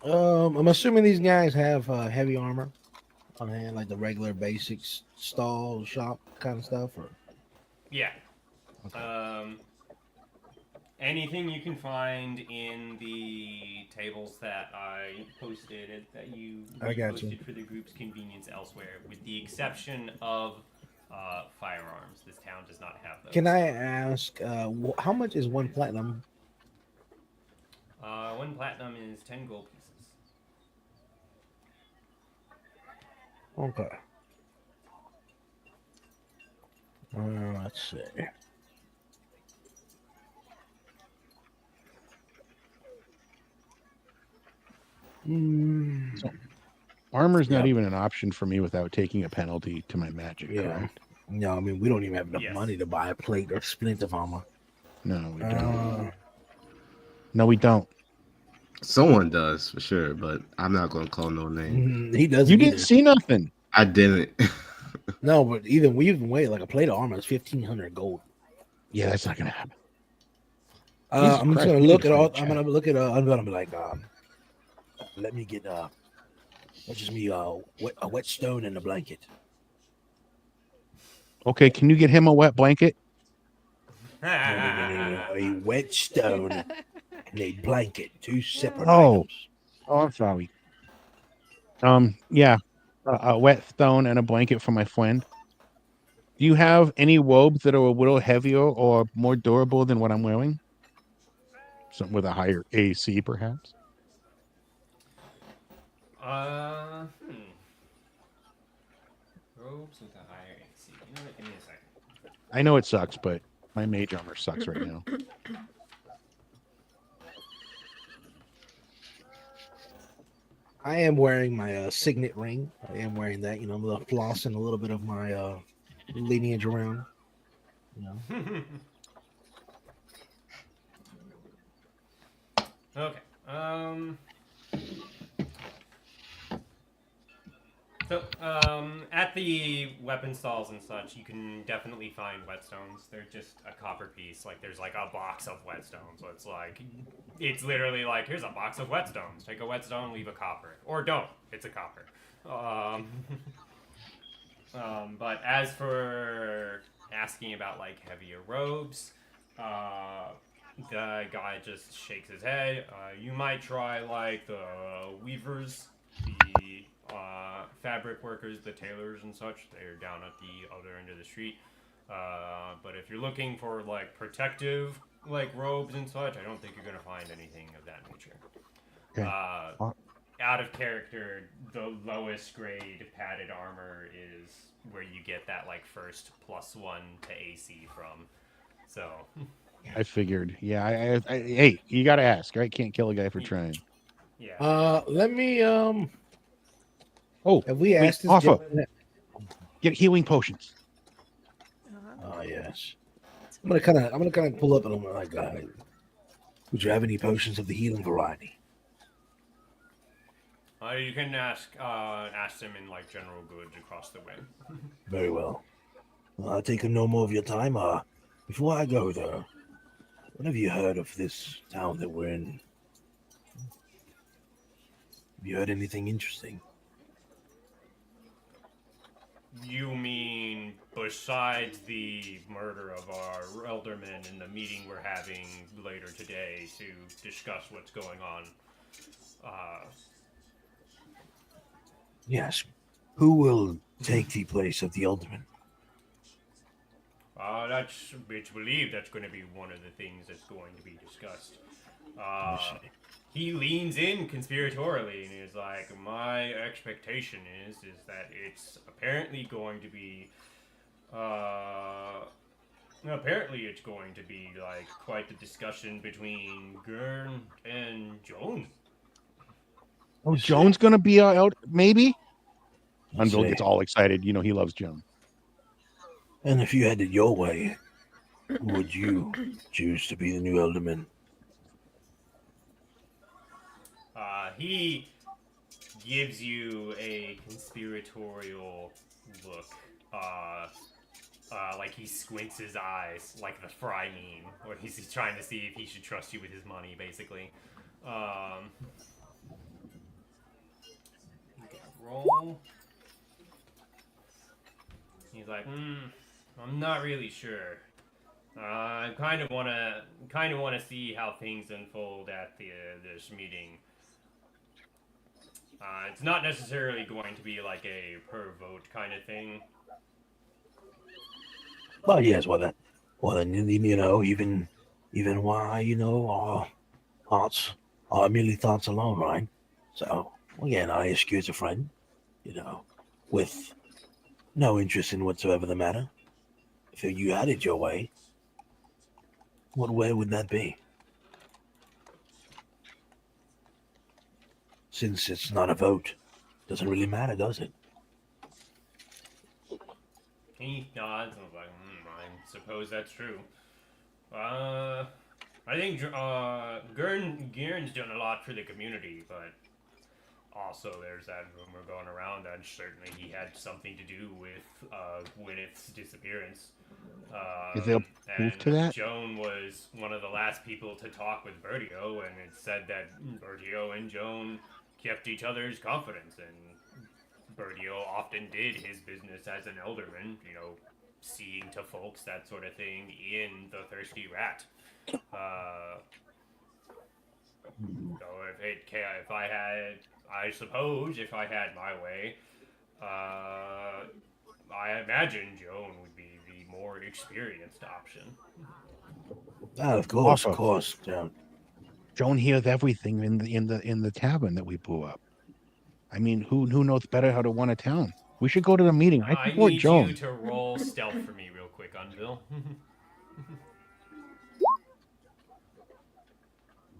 I'm assuming these guys have heavy armor on hand, like the regular basics stall shop kind of stuff, or Yeah. okay. Anything you can find in the tables that I posted, that you I got you. reposted for the group's convenience elsewhere, with the exception of firearms. This town does not have those. Can I ask how much is one platinum? One platinum is 10 gold pieces. Okay. Let's see. So armor's not Yeah. even an option for me without taking a penalty to my magic, Yeah. correct? No, I mean we don't even have enough Yes. money to buy a plate or splint of armor. No, we don't. Uh, No, we don't. Someone does for sure, but I'm not gonna call no name. he doesn't You didn't either. see nothing. I didn't. No, but even wait, like a plate of armor is 1,500 gold. Yeah, that's not gonna happen. Jesus I'm just Christ, gonna we need look to at find all. a I'm chat. gonna look at. I'm gonna be like, let me get that's just me a wet stone and a blanket. Okay, can you get him a wet blanket? No, a wet stone and a blanket, two separate Oh, items. I'm sorry. Yeah, a wet stone and a blanket for my friend. Do you have any robes that are a little heavier or more durable than what I'm wearing? Something with a higher AC, perhaps? uh, hmm. Robes with a higher AC. You know what? Give me a second. I know it sucks, but my mage armor sucks right now. I am wearing my signet ring. I am wearing that. You know, I'm flossing a little bit of my lineage around. You know. Okay. So, at the weapon stalls and such, you can definitely find whetstones. They're just a copper piece. Like, there's like a box of whetstones. So it's like, it's literally like, here's a box of whetstones. Take a whetstone, leave a copper. Or don't. It's a copper. But as for asking about like heavier robes, the guy just shakes his head. You might try like the weavers, the fabric workers, the tailors and such. They're down at the other end of the street. But if you're looking for like protective like robes and such, I don't think you're gonna find anything of that nature. Okay. Out of character, the lowest grade padded armor is where you get that like first +1 to AC from. So I figured. Yeah, hey, you got to ask, right? Can't kill a guy for trying. yeah. Let me Oh, have we wait, asked this Hoffa, gentleman? get healing potions. Oh yes. I'm gonna kind of pull up and I'm like, would you have any potions of the healing variety? You can ask them in like general goods across the way. Very well. I'll take no more of your time. Before I go though, what have you heard of this town that we're in? Have you heard anything interesting? You mean besides the murder of our elderman and the meeting we're having later today to discuss what's going on? Yes. Who will take the place of the alderman? It's believed that's going to be one of the things that's going to be discussed. He leans in conspiratorially and is like, my expectation is that it's apparently going to be like quite the discussion between Gurn and Joan. Oh, Joan's gonna be out, maybe. I Unville see. gets all excited. You know he loves Joan. And if you had it your way, who would you choose to be the new alderman? He gives you a conspiratorial look. Like he squints his eyes, like the Fry meme, or he's trying to see if he should trust you with his money, basically. Roll. He's like, I'm not really sure. I kind of wanna see how things unfold at this meeting. It's not necessarily going to be like a per vote kind of thing. Well, yes, well then, even why, our hearts are merely thoughts alone, right? So, again, I ask you as a friend, with no interest in whatsoever the matter. If you had it your way, what way would that be? Since it's not a vote, doesn't really matter, does it? He nods and was like, I suppose that's true. I think Gern's done a lot for the community, but also there's that rumor going around that certainly he had something to do with Gwyneth's disappearance. Is there proof to that? Joan was one of the last people to talk with Bertio, and it said that Bertio and Joan kept each other's confidence, and Bertio often did his business as an elderman, seeing to folks, that sort of thing, in the Thirsty Rat. So if I had my way, I imagine Joan would be the more experienced option. Of course, Also, Joan. Joan hears everything in the tavern that we blew up. I mean, who knows better how to run a town? We should go to the meeting. I support need Joan. you to roll stealth for me real quick, Unville.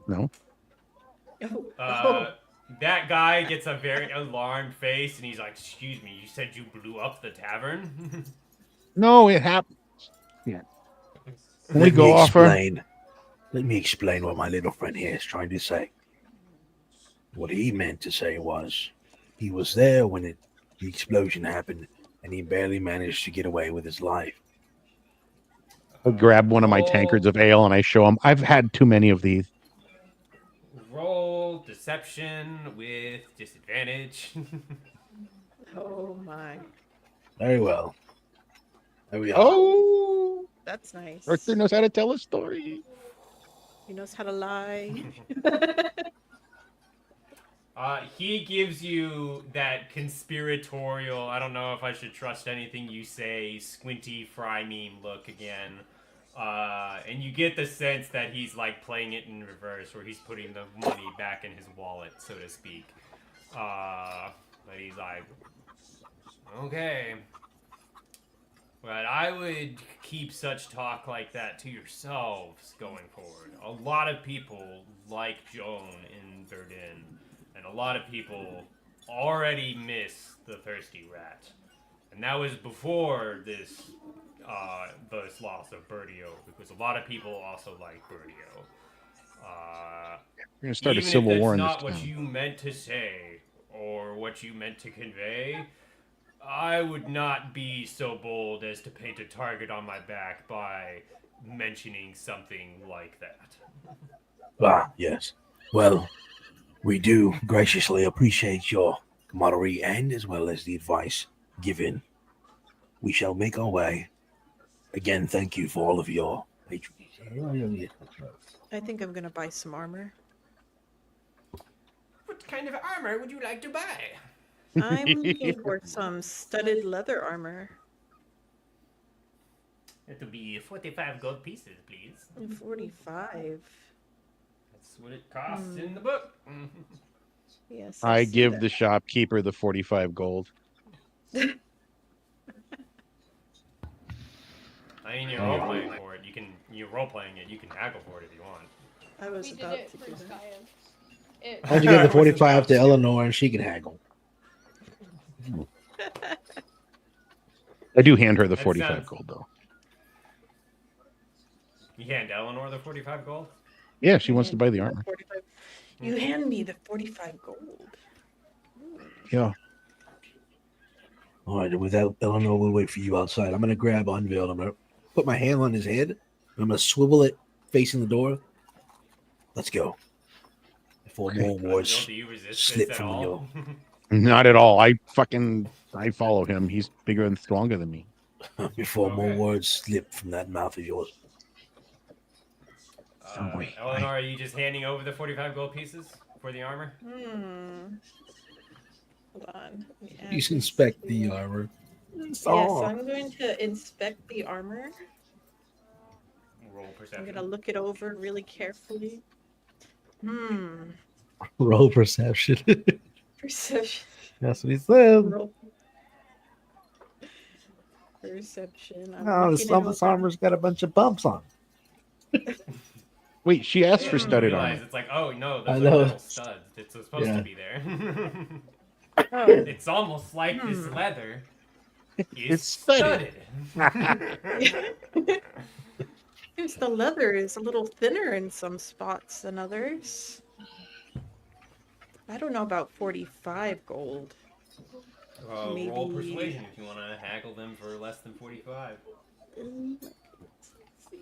No. That guy gets a very alarmed face, and he's like, "Excuse me, you said you blew up the tavern?" No, it happened. Yeah. Can we Let go me offer? explain. Let me explain what my little friend here is trying to say. What he meant to say was, he was there when it the explosion happened, and he barely managed to get away with his life. I grab one of my tankards of ale and I show him. I've had too many of these. Roll deception with disadvantage. Oh my. Very well. There we are. Oh, That's nice. Arthur knows how to tell a story. He knows how to lie. He gives you that conspiratorial, I don't know if I should trust anything you say, squinty fry meme look again. And you get the sense that he's like playing it in reverse, where he's putting the money back in his wallet, so to speak. But he's like, okay. But I would keep such talk like that to yourselves going forward. A lot of people like Joan in Verdun, and a lot of people already miss the Thirsty Rat. And that was before this loss of Bertio, because a lot of people also like Bertio. We're gonna start a Even civil if war that's in this not what town. you meant to say or what you meant to convey, I would not be so bold as to paint a target on my back by mentioning something like that. Ah, yes. Well, we do graciously appreciate your camaraderie and as well as the advice given. We shall make our way. Again, thank you for all of your patronage. I think I'm gonna buy some armor. What kind of armor would you like to buy? I'm looking for some studded leather armor. It'll be 45 gold pieces, please. 45. That's what it costs in the book. Yes. I see give that. the shopkeeper the 45 gold. I mean, you're role playing for it. You're role playing it. You can haggle for it if you want. I was We did about it to for do that. Skyan. Why don't you give the 45 to Eleanor and she can haggle? I do hand her the That 45 sounds- gold, though. You hand Eleanor the 45 gold? Yeah, she wants to buy the armor. 45. You hand me the 45 gold. Yeah. All right, with that, Eleanor, we'll wait for you outside. I'm going to grab Unveiled. I'm going to put my hand on his head. And I'm going to swivel it facing the door. Let's go. Before more words Do you resist slip this at from all? your... Not at all. I follow him. He's bigger and stronger than me. Before more Okay. words slip from that mouth of yours. Don't worry. Eleanor, are you just handing over the 45 gold pieces for the armor? Hold on. Let me add Please this inspect to- the armor. Yes, I'm going to inspect the armor. Roll I'm perception. going to look it over really carefully. Roll perception. Perception. That's what he said. Roll. Perception. I'm No, looking it some of this over. armor's got a bunch of bumps on it. Wait, she asked Yeah, for you studded realize armor. It's like, oh no, I those are know. little studs. It's supposed Yeah. to be there. Oh, It's almost like this leather is It's studded. seems the leather is a little thinner in some spots than others. I don't know about 45 gold. Roll Maybe- persuasion if you want to haggle them for less than 45. Let's see.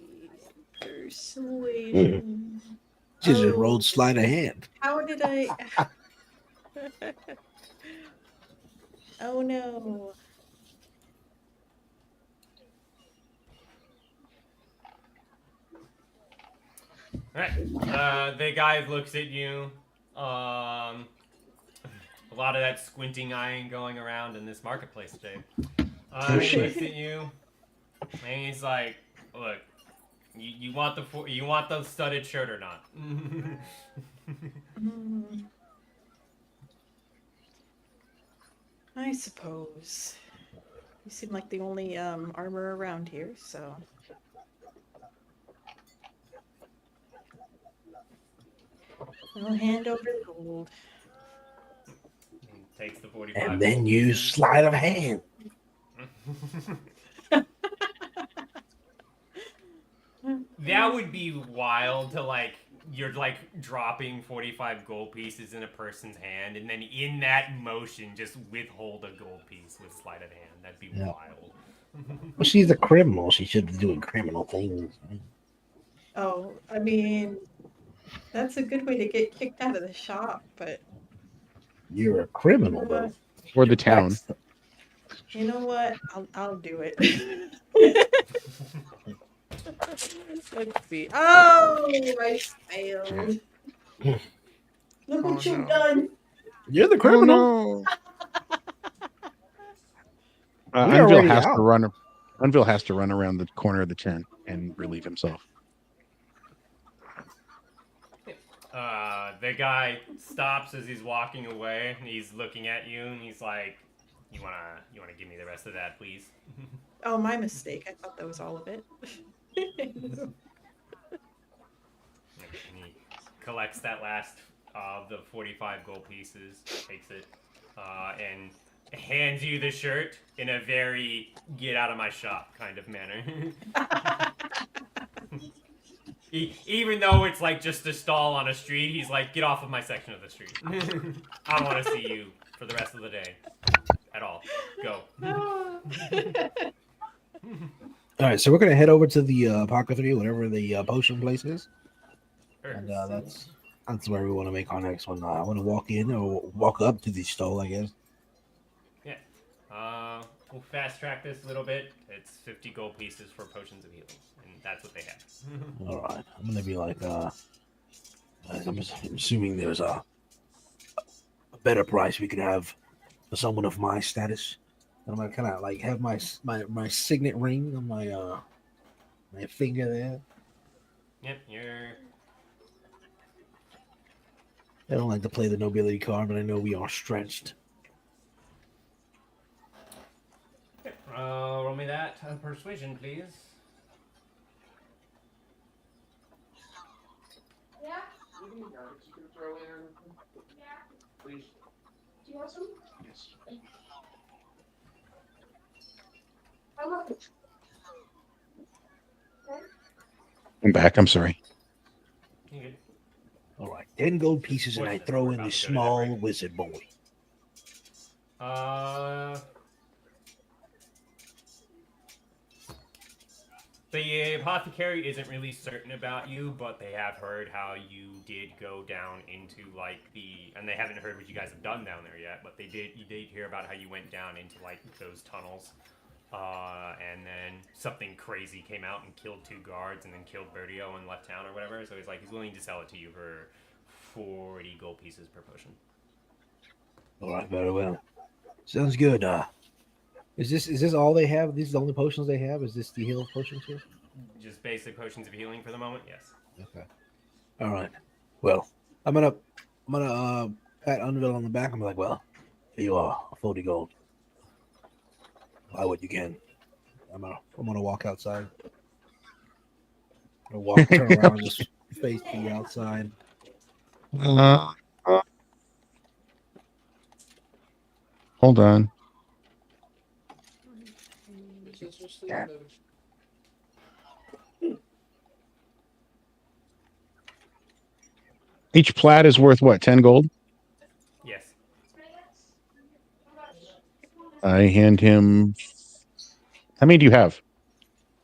Persuasion. She just Oh. rolled sleight of hand. How did I? Oh no. Alright, the guy looks at you. A lot of that squinting eyeing going around in this marketplace today. He looks at you, and he's like, "Look, you want the studded shirt or not?" I suppose. You seem like the only armor around here, so. I'll hand over the gold. He takes the 45. And then use sleight of hand. That would be wild to like you're like dropping 45 gold pieces in a person's hand, and then in that motion, just withhold a gold piece with sleight of hand. That'd be Yeah. wild. Well, she's a criminal. She should be doing criminal things. Oh, I mean, that's a good way to get kicked out of the shop, but You're a criminal, though. Or the town. you know what? I'll do it. Let's see. Oh, I failed. Look what you've done. You're the Oh criminal. no! We're Unville already has out. to run. Unville has to run around the corner of the tent and relieve himself. The guy stops as he's walking away, and he's looking at you, and he's like, "You wanna give me the rest of that, please?" Oh, my mistake. I thought that was all of it. And he collects that last of the 45 gold pieces, takes it, and hands you the shirt in a very "get out of my shop" kind of manner. Even though it's like just a stall on a street, he's like, "Get off of my section of the street. I don't want to see you for the rest of the day at all. Go." All right, so we're gonna head over to the apothecary, whatever the potion place is, Sure. and that's where we want to make our next one. I want to walk in or walk up to the stall, I guess. Yeah. We'll fast track this a little bit. It's 50 gold pieces for potions of healing, and that's what they have. All right, I'm gonna be like, I'm assuming there's a better price we could have for someone of my status. I'm gonna kind of like have my signet ring on my finger there. Yep, you're. I don't like to play the nobility card, but I know we are stretched. Roll me that persuasion, please. Yeah. You can throw in. Yeah. Please. Do you want some? Yes. How much? I'm back. I'm sorry. You good? All right, 10 gold pieces, and I Fortunately, throw we're in about the to go to that small break. wizard boy. The apothecary isn't really certain about you, but they have heard how you did go down into and they haven't heard what you guys have done down there yet, but you did hear about how you went down into those tunnels, and then something crazy came out and killed 2 guards, and then killed Bertio and left town or whatever. So he's willing to sell it to you for 40 gold pieces per potion. All right, very well. Sounds good. Is this all they have? These are the only potions they have? Is this the heal potions here? Just basic potions of healing for the moment, yes. Okay. All right. Well, I'm gonna pat Underville on the back. I'm like, well, here you are, 40 gold. Buy what you can. I'm gonna walk outside. I'm gonna turn around, and just face the outside. Hold on. Each plat is worth what? 10 gold? Yes. I hand him. How many do you have?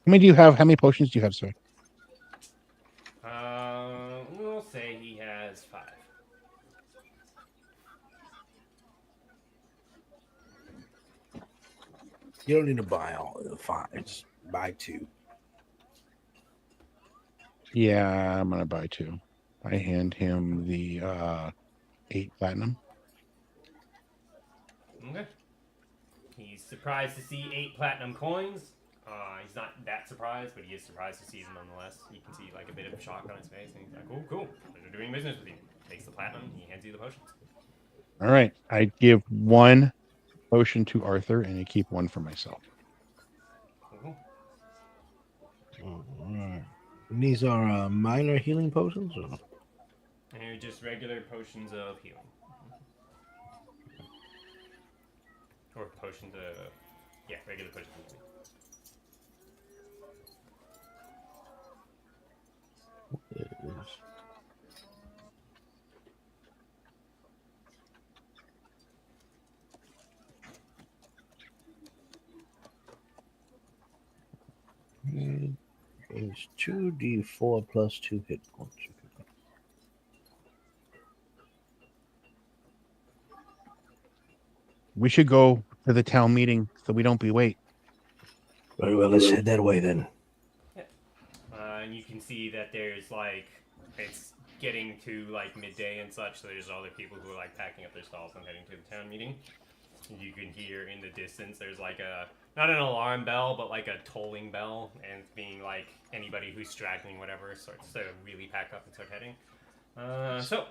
How many do you have? How many potions do you have, sir? We'll say he has 5. You don't need to buy all of the 5. Just buy 2. Yeah, I'm gonna buy 2. I hand him the 8 platinum. Okay. He's surprised to see 8 platinum coins. He's not that surprised, but he is surprised to see them nonetheless. You can see a bit of shock on his face, and he's like, cool. Pleasure doing business with you. Takes the platinum, he hands you the potions. All right. I give 1 potion to Arthur, and I keep 1 for myself. Cool. All right. And these are minor healing potions? Or? And they're just regular potions of healing. Or potions of... Yeah, regular potions of healing. It's 2d4 plus 2 hit points. We should go to the town meeting so we don't be wait. Very well, let's head that way then. And you can see that there's like it's getting to like midday and such. So there's other people who are like packing up their stalls and heading to the town meeting. You can hear in the distance there's like a not an alarm bell but like a tolling bell, and it's being like anybody who's straggling whatever starts to really pack up and start heading. So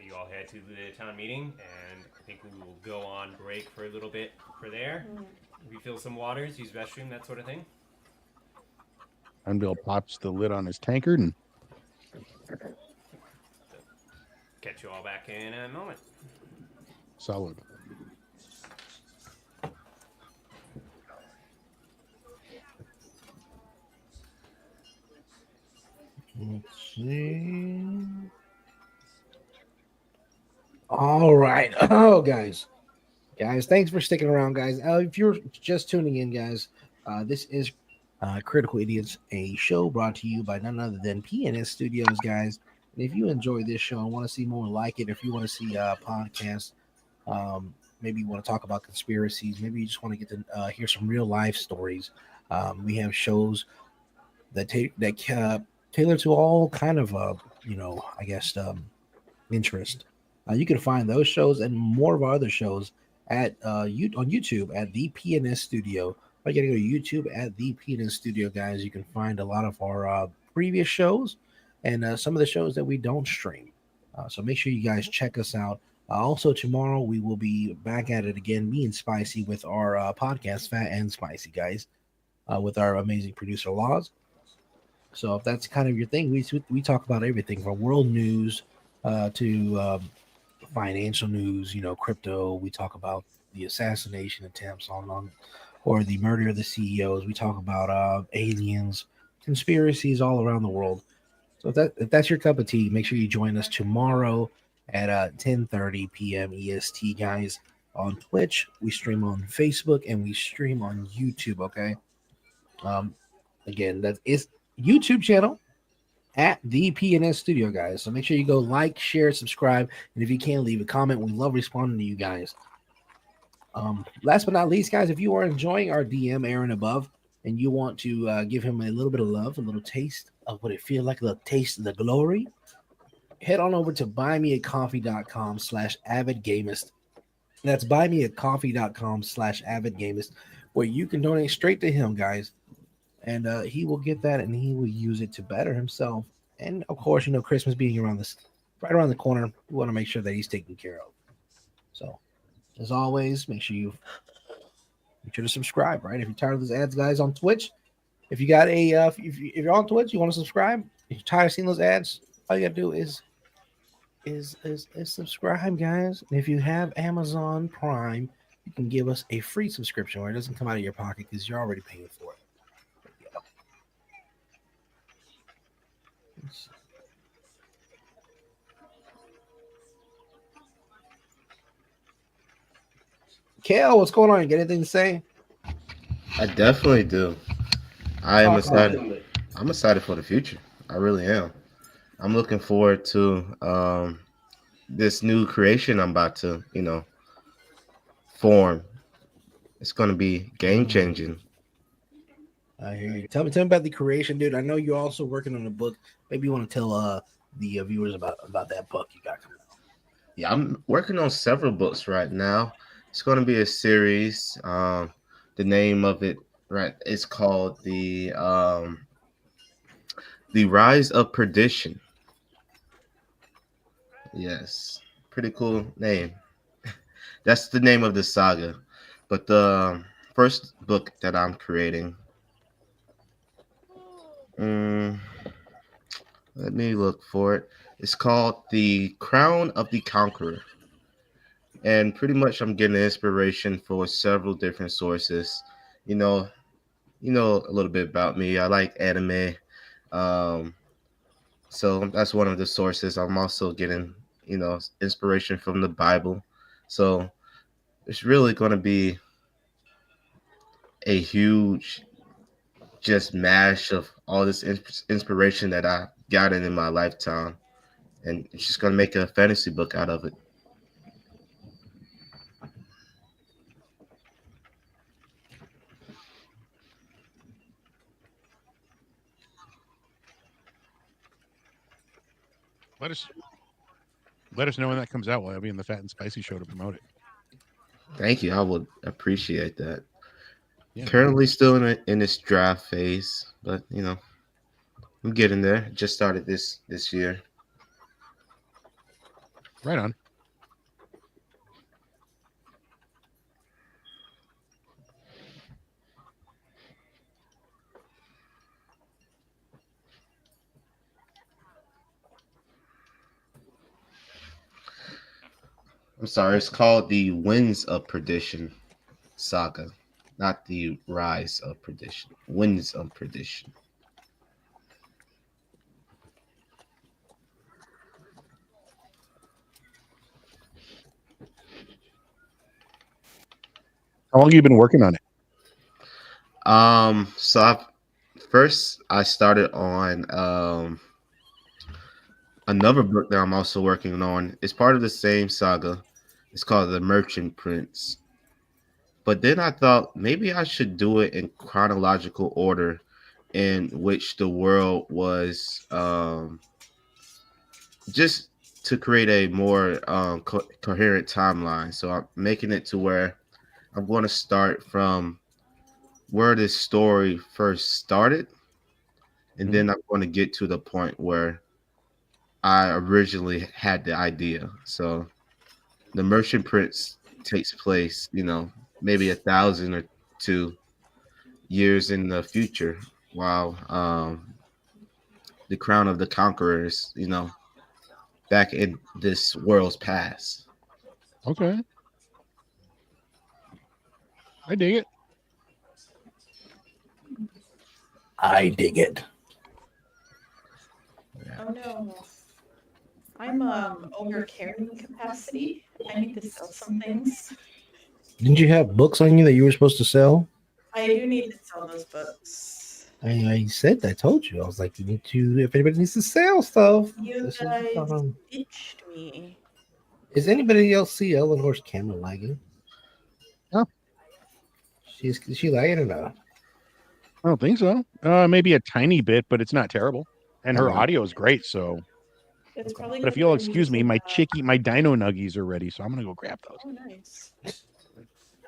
you all head to the town meeting, and I think we will go on break for a little bit for there. Refill some waters, use restroom, that sort of thing. Unbill pops the lid on his tankard and Catch you all back in a moment. solid. Let's see. All right. Oh, guys, thanks for sticking around, guys. If you're just tuning in, guys, this is Critical Idiots, a show brought to you by none other than PNS Studios, guys. And if you enjoy this show and want to see more like it, if you want to see podcasts, maybe you want to talk about conspiracies, maybe you just want to get to hear some real life stories. We have shows that tailor to all kind of I guess interest. You can find those shows and more of our other shows at on YouTube at the PNS Studio. By getting to YouTube at the PNS Studio, guys, you can find a lot of our previous shows and some of the shows that we don't stream. So make sure you guys check us out. Also, tomorrow we will be back at it again, me and Spicy with our podcast, Fat and Spicy, guys, with our amazing producer Laws. So if that's kind of your thing, we talk about everything from world news to financial news, crypto. We talk about the assassination attempts on or the murder of the CEOs. We talk about aliens, conspiracies all around the world. So if that's your cup of tea, make sure you join us tomorrow at 10:30 p.m. EST, guys, on Twitch. We stream on Facebook and we stream on YouTube. Okay. Um, Again, that is YouTube channel at the PNS Studio, guys. So make sure you go like, share, subscribe, and if you can, leave a comment. We love responding to you guys. Last but not least, guys, if you are enjoying our DM Aaron above and you want to give him a little bit of love, a little taste of what it feels like, a little taste of the glory, head on over to buymeacoffee.com/avidgamist. That's buymeacoffee.com/avidgamist, where you can donate straight to him, guys. And he will get that and he will use it to better himself. And of course, Christmas being right around the corner, we want to make sure that he's taken care of. So, as always, make sure to subscribe. Right, if you're tired of those ads, guys, on Twitch, if you got if you're on Twitch, you want to subscribe. If you're tired of seeing those ads, all you gotta do is subscribe, guys. And if you have Amazon Prime, you can give us a free subscription where it doesn't come out of your pocket because you're already paying for it. Kael, what's going on? You got anything to say? I definitely do. I am Talk about excited. I'm excited for the future. I really am. I'm looking forward to this new creation I'm about to, form. It's going to be game changing. I hear you. Tell me about the creation, dude. I know you're also working on a book. Maybe you want to tell the viewers about that book you got coming out. Yeah, I'm working on several books right now. It's going to be a series. The name of it, right, is called the Rise of Perdition. Yes, pretty cool name. That's the name of the saga. But the first book that I'm creating, let me look for it. It's called The Crown of the Conqueror. And pretty much I'm getting inspiration for several different sources. You know, a little bit about me. I like anime. Um, so that's one of the sources. I'm also getting, inspiration from the Bible. So it's really going to be a huge just mash of all this inspiration that I gotten in my lifetime, and it's just gonna make a fantasy book out of it. Let us let us know when that comes out. We'll be in the Fat and Spicy show to promote it. Thank you. I would appreciate that. Yeah, Currently still in this draft phase, but I'm getting there. Just started this year. right on. I'm sorry, it's called the Winds of Perdition saga, not the Rise of Perdition. Winds of Perdition. How long have you been working on it? First I started on another book that I'm also working on. It's part of the same saga. It's called The Merchant Prince. But then I thought maybe I should do it in chronological order in which the world was just to create a more coherent timeline. So I'm making it to where I'm going to start from where this story first started, and then I'm going to get to the point where I originally had the idea. So the Merchant Prince takes place, maybe 1,000 or 2 years in the future, while the Crown of the Conquerors, back in this world's past. Okay, I dig it. I dig it. Oh no. I'm over carrying capacity. I need to sell some things. Didn't you have books on you that you were supposed to sell? I do need to sell those books. I said, I told you. I was like, you need to, if anybody needs to sell stuff. You this is the guys time. ditched me. Is anybody else see Eleanor's camera lagging? Oh. Is she lagging or not? I don't think so. Maybe a tiny bit, but it's not terrible. And her Okay. audio is great. So, It's probably. but if you'll excuse me, my dino nuggies are ready, so I'm gonna go grab those. Oh, nice.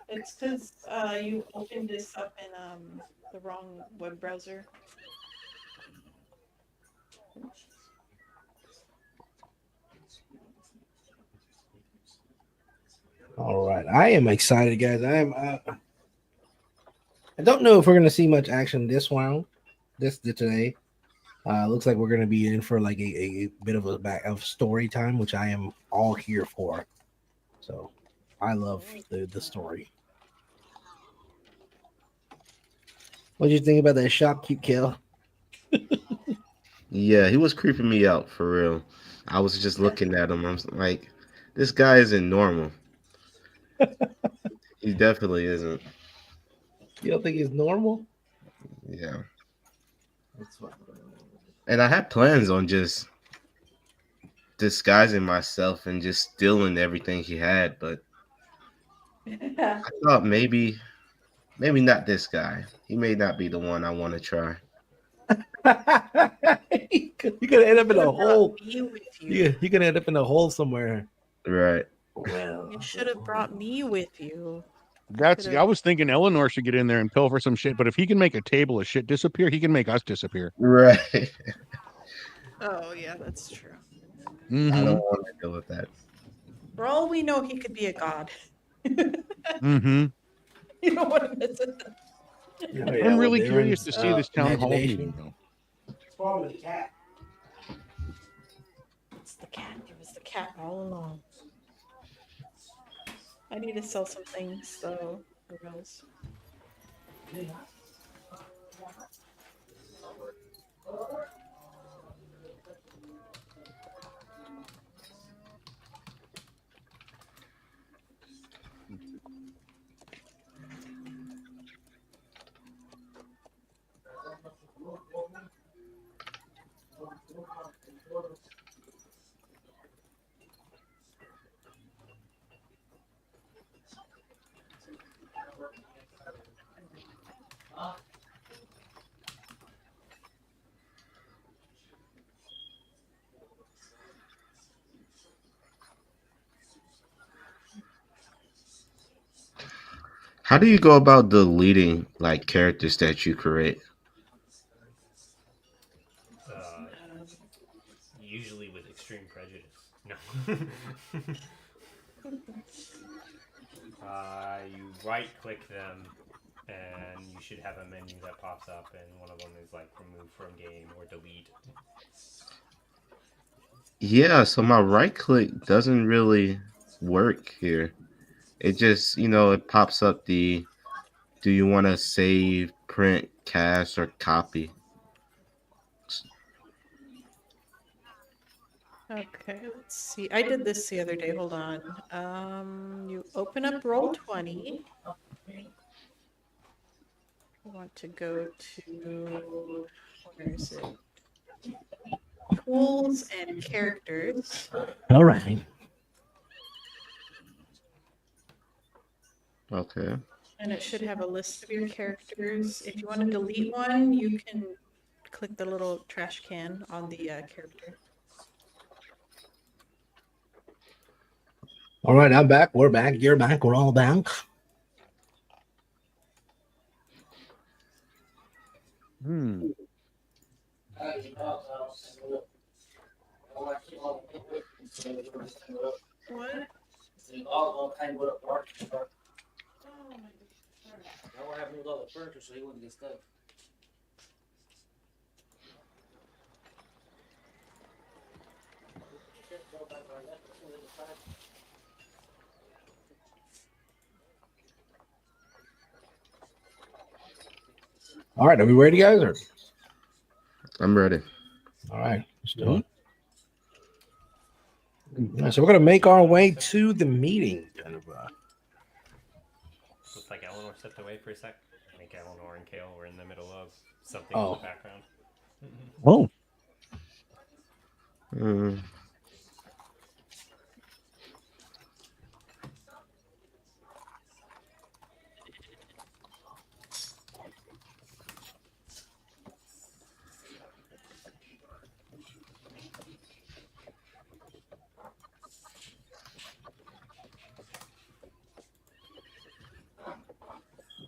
It's because you opened this up in the wrong web browser. All right. I am excited, guys. I don't know if we're gonna see much action this round, today. Looks like we're gonna be in for like a bit of a back of story time, which I am all here for. So I love the story. What do you think about that shopkeep kill? Yeah, he was creeping me out for real. I was just looking at him. I'm like, this guy isn't normal. He definitely isn't. You don't think he's normal? Yeah. That's fine. And I had plans on just disguising myself and just stealing everything he had, but I thought maybe not this guy. He may not be the one I want to try. You could end up in a hole. Me with you. Yeah, you could end up in a hole somewhere. Right. Well, You should have brought me with you. I was thinking Eleanor should get in there and pilfer some shit, but if he can make a table of shit disappear, he can make us disappear. Right. Oh yeah, that's true. Mm-hmm. I don't want to deal with that. For all we know, he could be a god. Mm-hmm. You know what I'm missing? I'm really curious to see this town hall meeting, though. What's wrong with the cat? It's the cat. It was the cat all along. I need to sell some things, though. Who knows? How do you go about deleting like characters that you create? Usually with extreme prejudice. No. You right click them, and you should have a menu that pops up, and one of them is like remove from game or delete. Yeah, so my right click doesn't really work here. It just, it pops up the do you want to save, print, cast, or copy? Okay, let's see. I did this the other day. Hold on. You open up Roll20. You want to go to, where is it? Tools and characters. All right. Okay. And it should have a list of your characters. If you want to delete one, you can click the little trash can on the character. All right, I'm back. We're back. You're back. We're all back. Hmm. What? All right, are we ready, guys? Or? I'm ready. All right, let's do it. All right, so we're gonna make our way to the meeting. Kind of. Looks like Eleanor stepped away for a sec. I think Eleanor and Kael were in the middle of something Oh. in the background. Oh, Mm.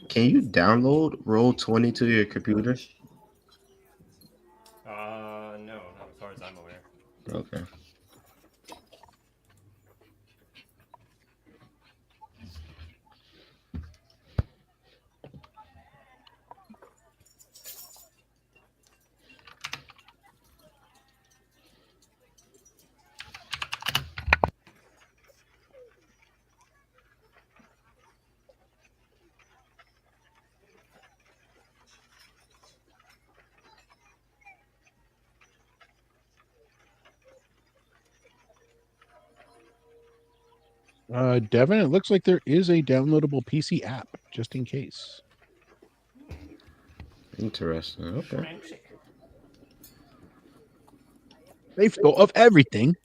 Can you download Roll20 to your computer? No, not as far as I'm aware. Okay. Devin, it looks like there is a downloadable PC app, just in case. Interesting. Okay. Schmancy. They've thought of everything.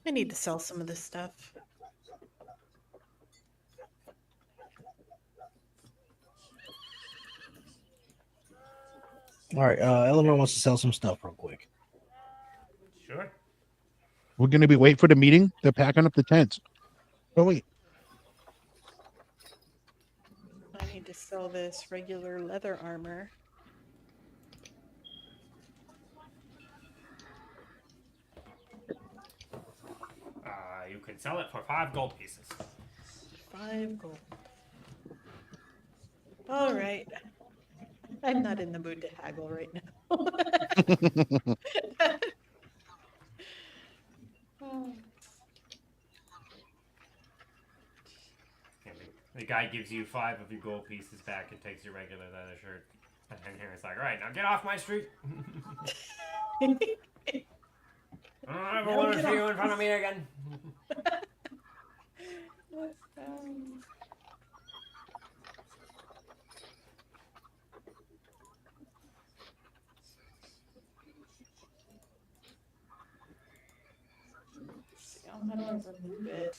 I need to sell some of this stuff. All right, Eleanor wants to sell some stuff real quick. Sure. We're going to be waiting for the meeting. They're packing up the tents. Oh, wait. I need to sell this regular leather armor. You can sell it for 5 gold pieces. 5 gold. All right. I'm not in the mood to haggle right now. And the guy gives you 5 of your gold pieces back and takes your regular leather shirt. And then it's like, all right, now get off my street. I don't ever Now want to get see you off. in front of me again. Um, see, how do I remove it?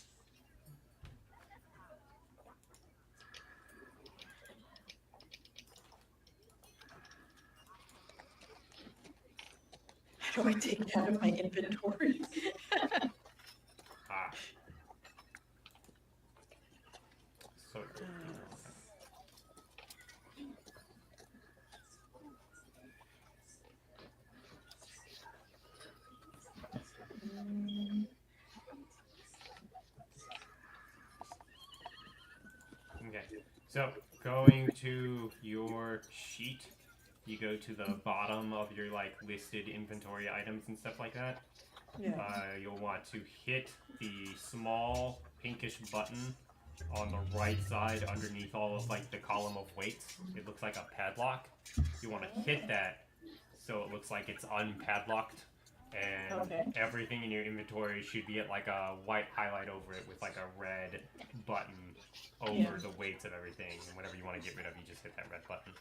How do I take it out of my inventory? Ah. So Mm, okay. So going to your sheet, you go to the bottom of your like listed inventory items and stuff like that. yeah. You'll want to hit the small pinkish button on the right side underneath all of like the column of weights. It looks like a padlock. You want to hit that so it looks like it's unpadlocked, and Okay. everything in your inventory should be at like a white highlight over it with like a red button over Yeah. the weights of everything. And whatever you want to get rid of, you just hit that red button.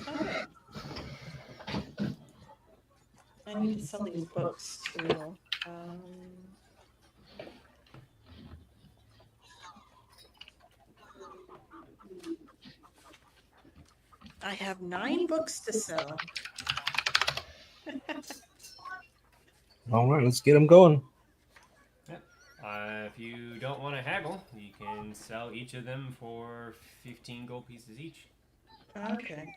Okay. I need to sell these books too. I have 9 books to sell. All right, let's get them going. If you don't want to haggle, you can sell each of them for 15 gold pieces each. Okay.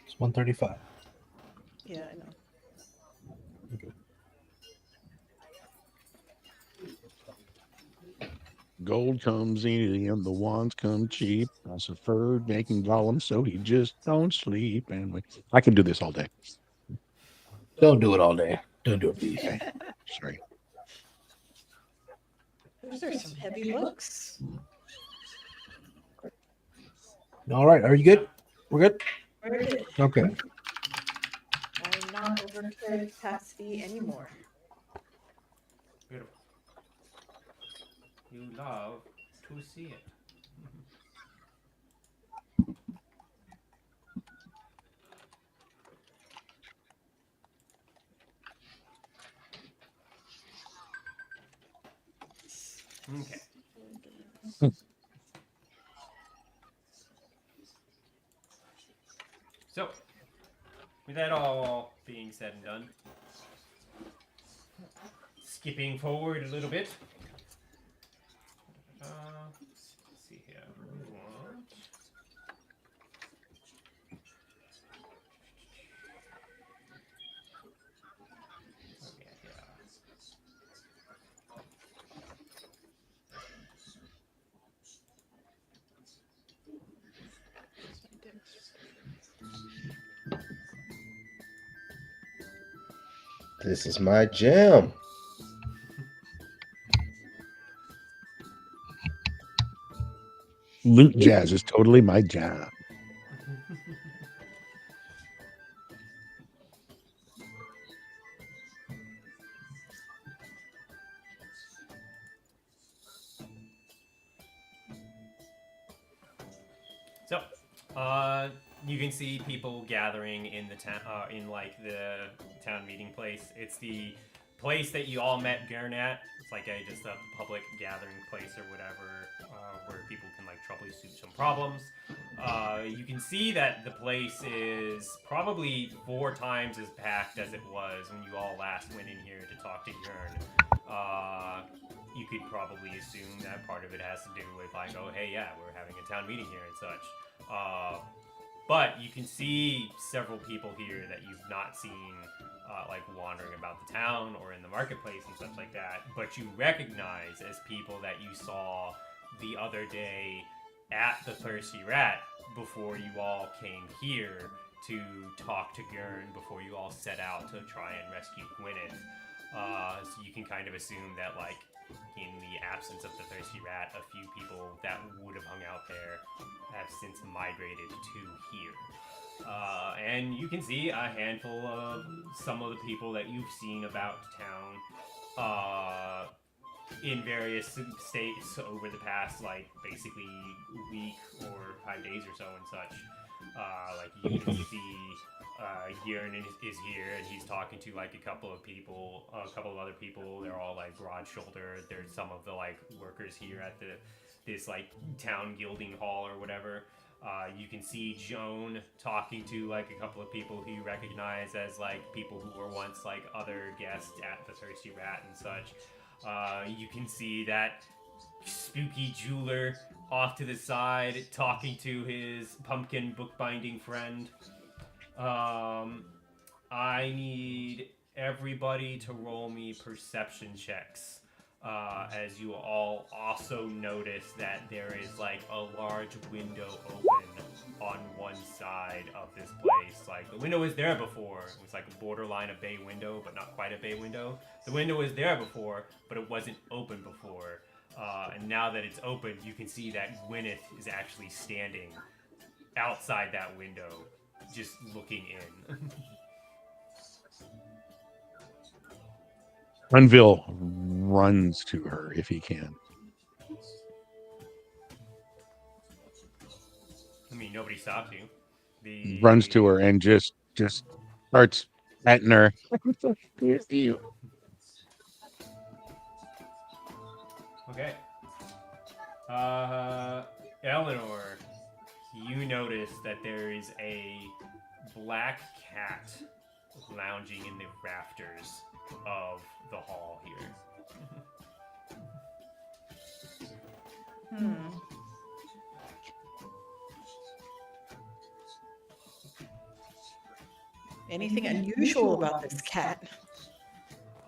It's 135. Yeah, I know. Okay. Gold comes easy and the wands come cheap. I preferred making golems so he just don't sleep. And I can do this all day. Don't do it all day. Don't do it, please. Okay. Sorry. Those are some heavy books. All right, are you good? We're good? We're good. Okay. I'm not over capacity anymore. Beautiful. You love to see it. Okay. So, with that all being said and done, skipping forward a little bit. Let's see here. We want... Oh, yeah, yeah. This is my jam. Loot jazz is totally my jam. So, you can see people gathering in the town, in like the town meeting place. It's the place that you all met Garen at. It's like just a public gathering place or whatever, where people can like troubleshoot some problems. You can see that the place is probably 4 times as packed as it was when you all last went in here to talk to Garen. You could probably assume that part of it has to do with like, oh hey, yeah, we're having a town meeting here and such. But you can see several people here that you've not seen like wandering about the town or in the marketplace and such like that, but you recognize as people that you saw the other day at the Thirsty Rat before you all came here to talk to Gurn before you all set out to try and rescue Gwyneth. So you can kind of assume that, like, in the absence of the Thirsty Rat, a few people that would have hung out there have since migrated to here. And you can see a handful of some of the people that you've seen about town in various states over the past, like, basically week or 5 days or so and such. Like, you can see Gurn is here, and he's talking to, like, a couple of other people. They're all, like, broad-shouldered. There's some of the, like, workers here at this, like, town gilding hall or whatever. You can see Joan talking to, like, a couple of people who you recognize as, like, people who were once, like, other guests at the Thirsty Rat and such. You can see that spooky jeweler off to the side talking to his pumpkin bookbinding friend. I need everybody to roll me perception checks. As you all also notice that there is, like, a large window open on one side of this place. Like, the window was there before. It was like a borderline a bay window, but not quite a bay window. The window was there before, but it wasn't open before. And now that it's open, you can see that Gwyneth is actually standing outside that window, just looking in. Unville runs to her if he can. I mean, nobody stopped you. Runs to her and just starts patting her. Okay. Eleanor, you notice that there is a black cat lounging in the rafters of the hall here. Anything unusual about this cat?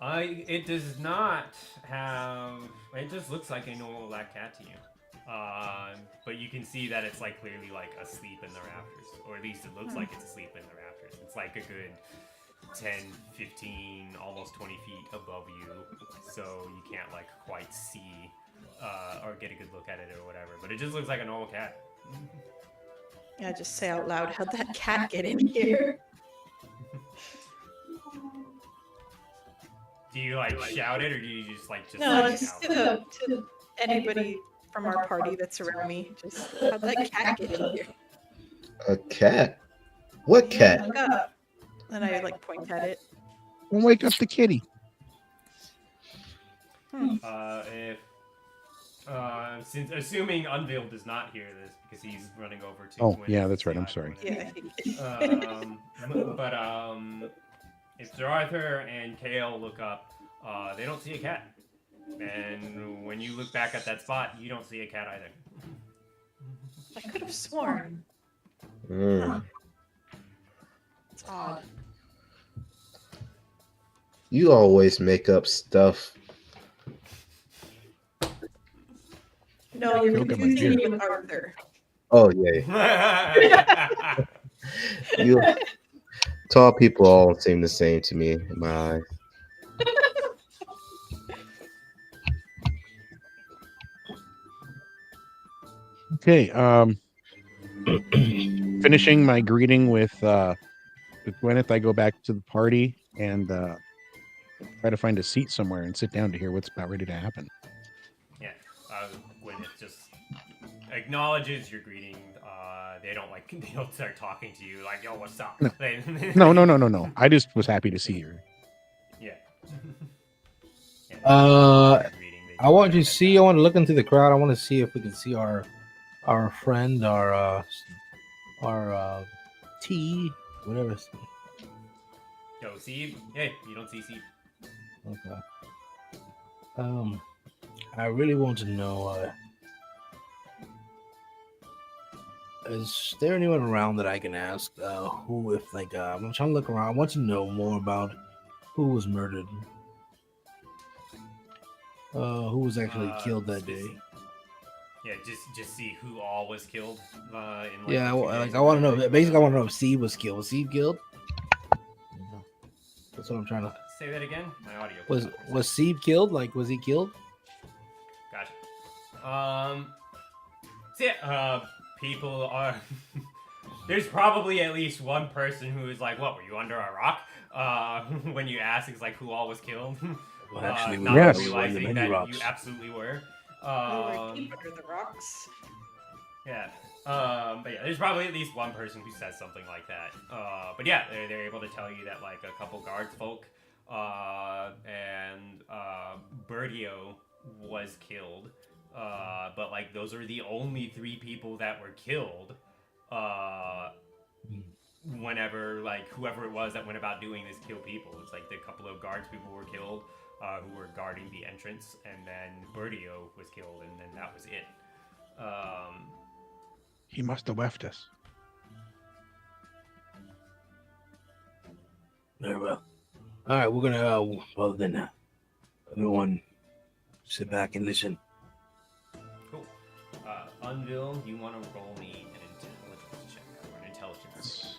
It does not have. It just looks like a normal black cat to you. But you can see that it's, like, clearly, like, asleep in the rafters, or at least it looks like it's asleep in the rafters. It's like a good 10, 15, almost 20 feet above you, so you can't, like, quite see or get a good look at it or whatever. But it just looks like a normal cat. Yeah, just say out loud, how'd that cat get in here? Do you, like, shout it, or do you just, like, No, like, just out? to anybody from our party that's around me. Just how'd that cat get in here? A cat? What cat? Look up. And I, like, point at it. Don't wake up the kitty. Since assuming Unveiled does not hear this because he's running over to. Oh, Gwyneth yeah, to that's right. see I'm how sorry. Gwyneth is. If Sir Arthur and Kael look up, they don't see a cat. And when you look back at that spot, you don't see a cat either. I could have sworn. It's odd. You always make up stuff. No, you're Look at my confusing me beard. with Arthur. Oh yeah. You tall people all seem the same to me in my eyes. Okay. Finishing my greeting with Gwyneth, I go back to the party and try to find a seat somewhere and sit down to hear what's about ready to happen. Yeah, Gwyneth just acknowledges your greeting. They don't start talking to you like, "Yo, what's up?" No. I just was happy to see her. Yeah. I want to look into the crowd. I want to see if we can see our friend, our T, whatever. Yo, Steve. Hey, you don't see Steve. Okay. I really want to know. Is there anyone around that I can ask? Who, if like, I'm trying to look around. I want to know more about who was murdered. Who was actually killed that day? Yeah, just see who all was killed. In like Yeah, the 2 like days I want to that know. you Basically, I wanna- want to know if Steve was killed. Was Steve killed? That's what I'm trying to. Say that again. My audio. cut Was out for a was second. Steve killed? Like, was he killed? Gotcha. So yeah, people are. There's probably at least one person who is like, "What? Were you under a rock?" When you ask, it's like, "Who all was killed?" Well, actually, we not Yes. were on the realizing many that rocks. you absolutely were. We were deep under the rocks. Yeah. But yeah, there's probably at least one person who says something like that. But yeah, they're able to tell you that like a couple guards folk and Berdio was killed. But like those are the only 3 people that were killed. Whenever like whoever it was that went about doing this kill people, it's like the couple of guards people were killed who were guarding the entrance, and then Berdio was killed, and then that was it. He must have left us. Very well. All right, we're gonna. Well then, everyone, sit back and listen. Cool. Unville, you want to roll me an intelligence check or an intelligence?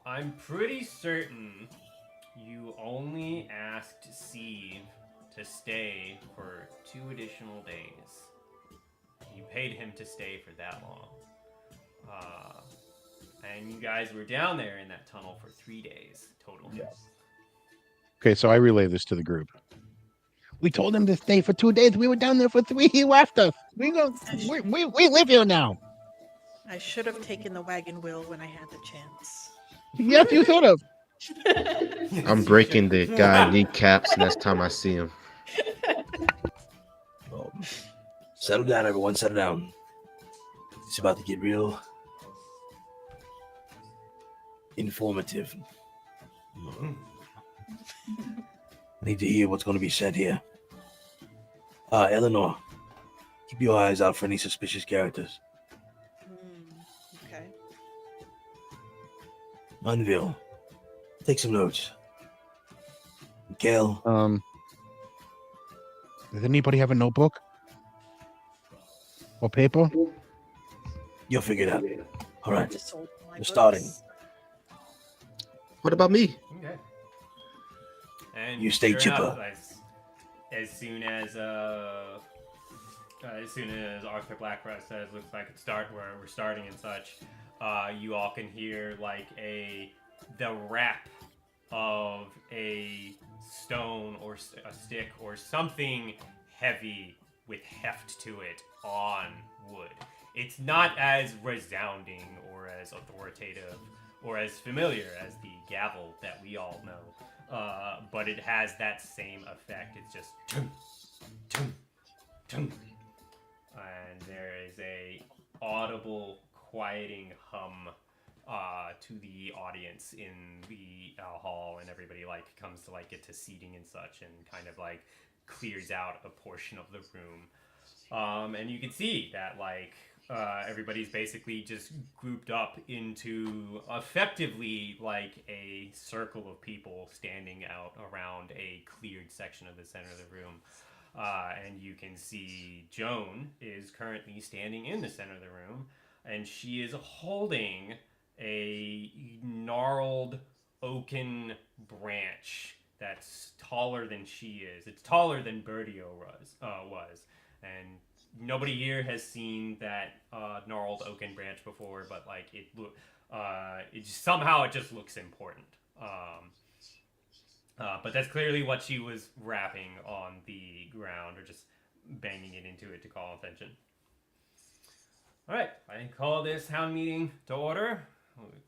I'm pretty certain you only asked Steve to stay for 2 additional days. You paid him to stay for that long. And you guys were down there in that tunnel for 3 days total. Okay, so I relay this to the group. We told him to stay for 2 days. We were down there for 3. He left us. We live here now. I should have taken the wagon wheel when I had the chance. Yes, you should have. I'm breaking the guy kneecaps next time I see him. Well, settle down, everyone. Settle down. It's about to get real informative. I need to hear what's going to be said here. Eleanor, keep your eyes out for any suspicious characters. Okay. Unville, take some notes. Kael, Does anybody have a notebook or paper? you'll figure it out. All right, Just sold my we're books. starting. What about me? Okay. And You stay sure chipper. enough, as soon as Arthur Blackrust says, "Looks like it's start where we're starting" and such, you all can hear like the rap of a stone or a stick or something heavy with heft to it on wood. It's not as resounding or as authoritative or as familiar as the gavel that we all know, but it has that same effect. It's just tum, tum, tum. And there is a audible quieting hum to the audience in the hall, and everybody like comes to like get to seating and such, and kind of like clears out a portion of the room. And you can see that like everybody's basically just grouped up into effectively like a circle of people standing out around a cleared section of the center of the room. And you can see Joan is currently standing in the center of the room, and she is holding a gnarled oaken branch that's taller than she is. It's taller than Berdio was. And nobody here has seen that gnarled oaken branch before, but like it just, somehow it just looks important. But that's clearly what she was rapping on the ground, or just banging it into it to call attention. All right, I call this hound meeting to order,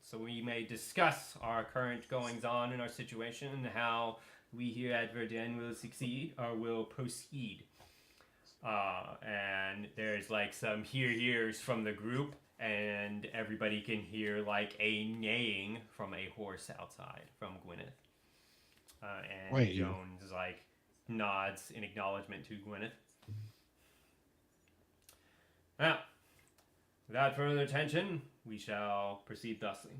so we may discuss our current goings-on in our situation and how we here at Verdun will succeed or will proceed. And there's like some hears from the group, and everybody can hear like a neighing from a horse outside from Gwyneth. And Wait, Jones like nods in acknowledgement to Gwyneth. Now, without further attention, we shall proceed thusly.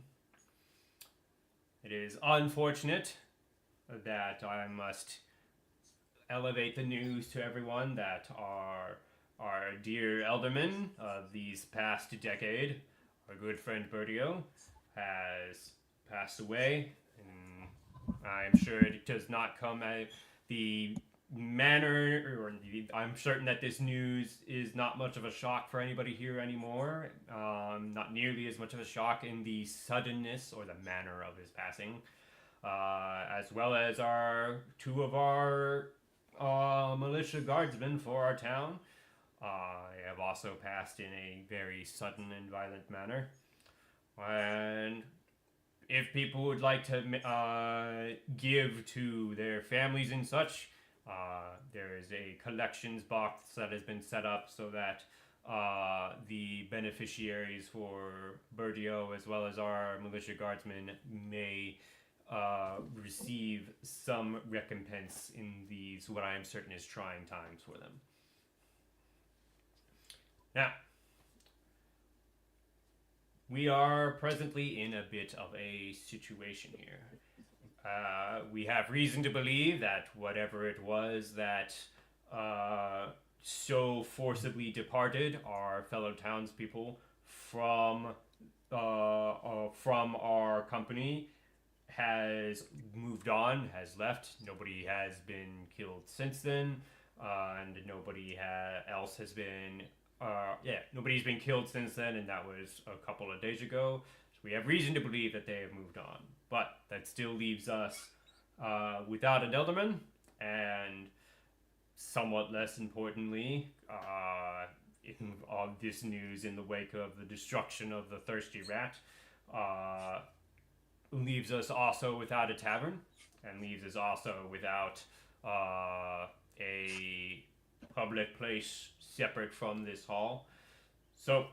It is unfortunate that I must elevate the news to everyone that our dear elderman of these past decade, our good friend Bertio, has passed away. And I am sure it does not come at the manner, or I'm certain that this news is not much of a shock for anybody here anymore. Not nearly as much of a shock in the suddenness or the manner of his passing, as well as two of our militia guardsmen for our town. Have also passed in a very sudden and violent manner. And if people would like to give to their families and such, there is a collections box that has been set up so that the beneficiaries for Bertio as well as our militia guardsmen may receive some recompense in these, what I am certain is trying times for them. Now, we are presently in a bit of a situation here. We have reason to believe that whatever it was that so forcibly departed our fellow townspeople from our company has moved on, has left. Nobody has been killed since then, and nobody else has been. Nobody's been killed since then, and that was a couple of days ago. So we have reason to believe that they have moved on. But that still leaves us without an elderman, and somewhat less importantly, of this news in the wake of the destruction of the Thirsty Rat, leaves us also without a tavern, and leaves us also without a public place separate from this hall. So,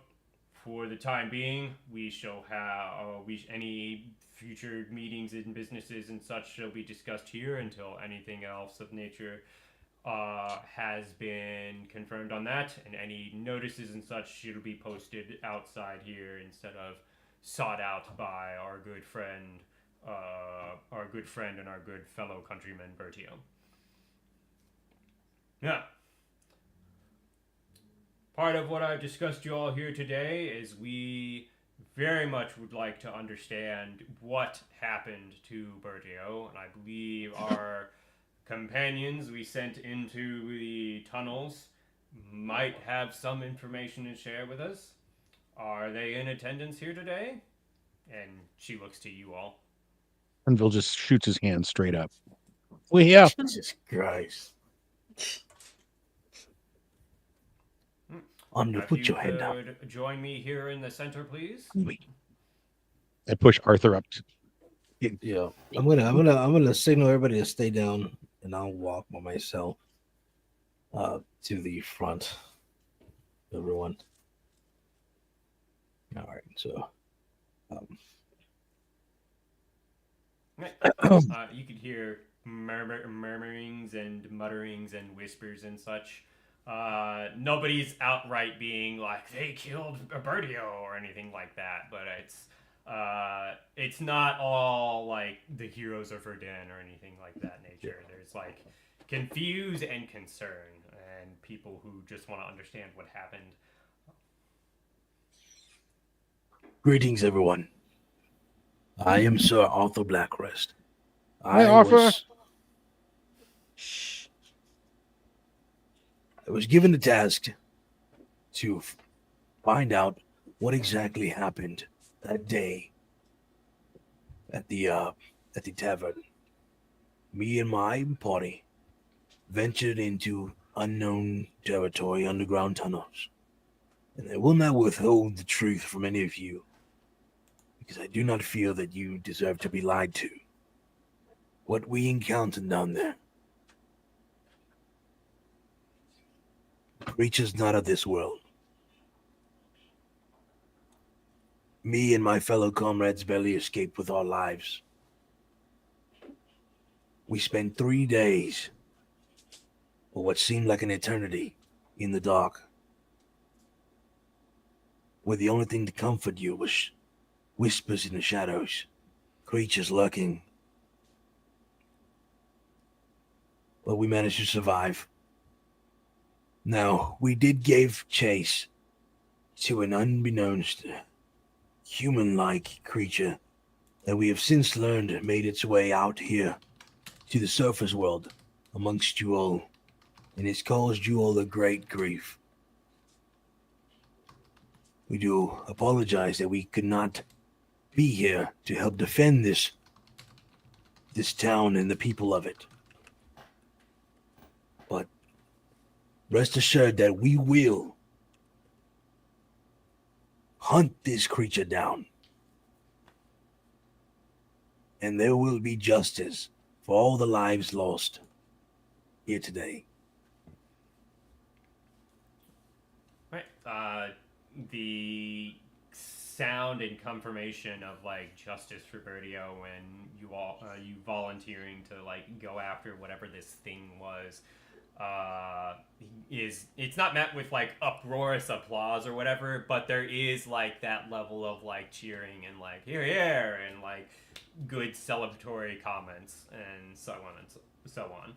for the time being, we shall have any future meetings and businesses and such shall be discussed here until anything else of nature has been confirmed on that, and any notices and such should be posted outside here instead of sought out by our good friend and our good fellow countryman Bertio. Now, part of what I've discussed you all here today is we very much would like to understand what happened to Bertio, and I believe our companions we sent into the tunnels might have some information to share with us. Are they in attendance here today? And she looks to you all. Anvil just shoots his hand straight up. Well, yeah. Jesus Christ. Under, If put you your head down. could join me here in the center, please. I push Arthur up. Yeah, I'm gonna signal everybody to stay down, and I'll walk by myself to the front. Everyone. All right, so you could hear murmurings and mutterings and whispers and such. Nobody's outright being like they killed Bertio or anything like that, but it's not all like the heroes of Verdun or anything like that nature. There's like confuse and concern and people who just want to understand what happened. greetings, everyone. I am Sir Arthur Blackrest. Hi, Arthur. I was given the task to find out what exactly happened that day at the tavern. Me and my party ventured into unknown territory, underground tunnels, and I will not withhold the truth from any of you, because I do not feel that you deserve to be lied to. What we encountered down there, creatures not of this world. Me and my fellow comrades barely escaped with our lives. We spent 3 days, or what seemed like an eternity, in the dark, where the only thing to comfort you was whispers in the shadows, creatures lurking. But we managed to survive. Now, we did give chase to an unbeknownst human-like creature that we have since learned made its way out here to the surface world amongst you all, and it's caused you all a great grief. We do apologize that we could not be here to help defend this town and the people of it. But rest assured that we will hunt this creature down. And there will be justice for all the lives lost here today. Right. The sound and confirmation of like justice for Bertio and you all you volunteering to like go after whatever this thing was it's not met with like uproarious applause or whatever, but there is like that level of like cheering and like here and like good celebratory comments and so on and so on.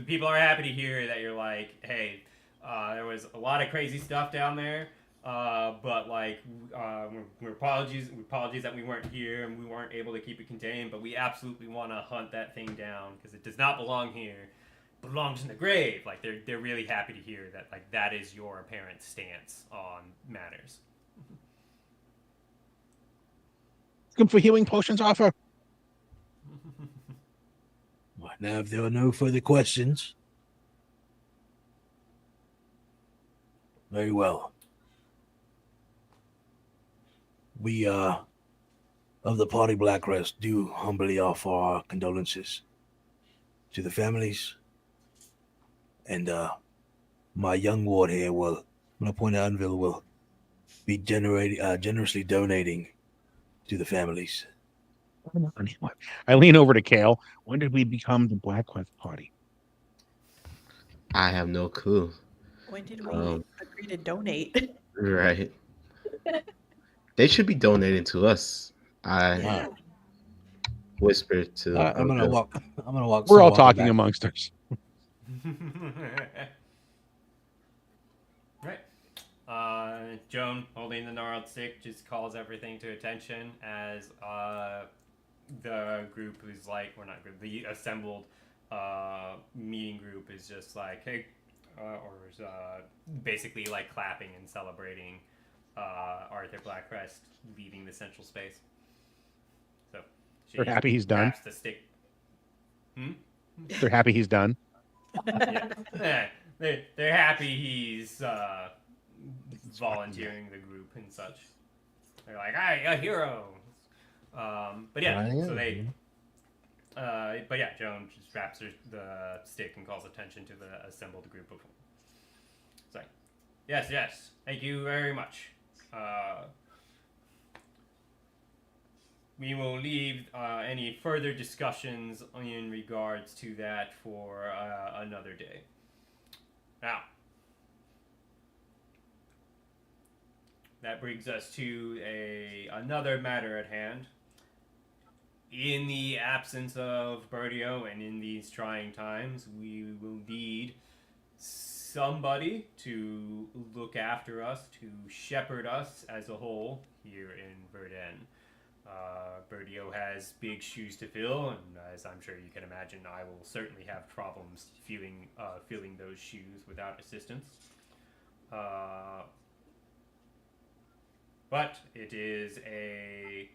People are happy to hear that you're like, hey, there was a lot of crazy stuff down there, but like we're apologies that we weren't here and we weren't able to keep it contained, but we absolutely want to hunt that thing down because it does not belong here. It belongs in the grave. Like they're really happy to hear that like that is your apparent stance on matters. Looking for healing potions, offer. Now, if there are no further questions, very well. We, of the party Blackrest, do humbly offer our condolences to the families. And my young ward here will, I'm going to point out, Anvil will be generously donating to the families. I lean over to Kael. When did we become the Blackwest Party? I have no clue. When did we agree to donate? Right. They should be donating to us. Yeah. Whispered to. I'm gonna walk. We're all talking amongst us. Right. Joan, holding the gnarled stick, just calls everything to attention as the group is like, we're not group, the assembled meeting group is just like, hey, or is basically like clapping and celebrating Arthur Blackrest leaving the central space. So they're happy he's done. The stick. They're happy he's done. Yeah. They're happy he's volunteering the group and such. They're like, "Hey, a hero!" But yeah, so they. But yeah, Joan just wraps the stick and calls attention to the assembled group of. It's like, yes, thank you very much. We will leave any further discussions in regards to that for another day. Now, that brings us to another matter at hand. In the absence of Bertio and in these trying times, we will need somebody to look after us, to shepherd us as a whole here in Verdun. Bertio has big shoes to fill, and as I'm sure you can imagine, I will certainly have problems filling those shoes without assistance. But it is a...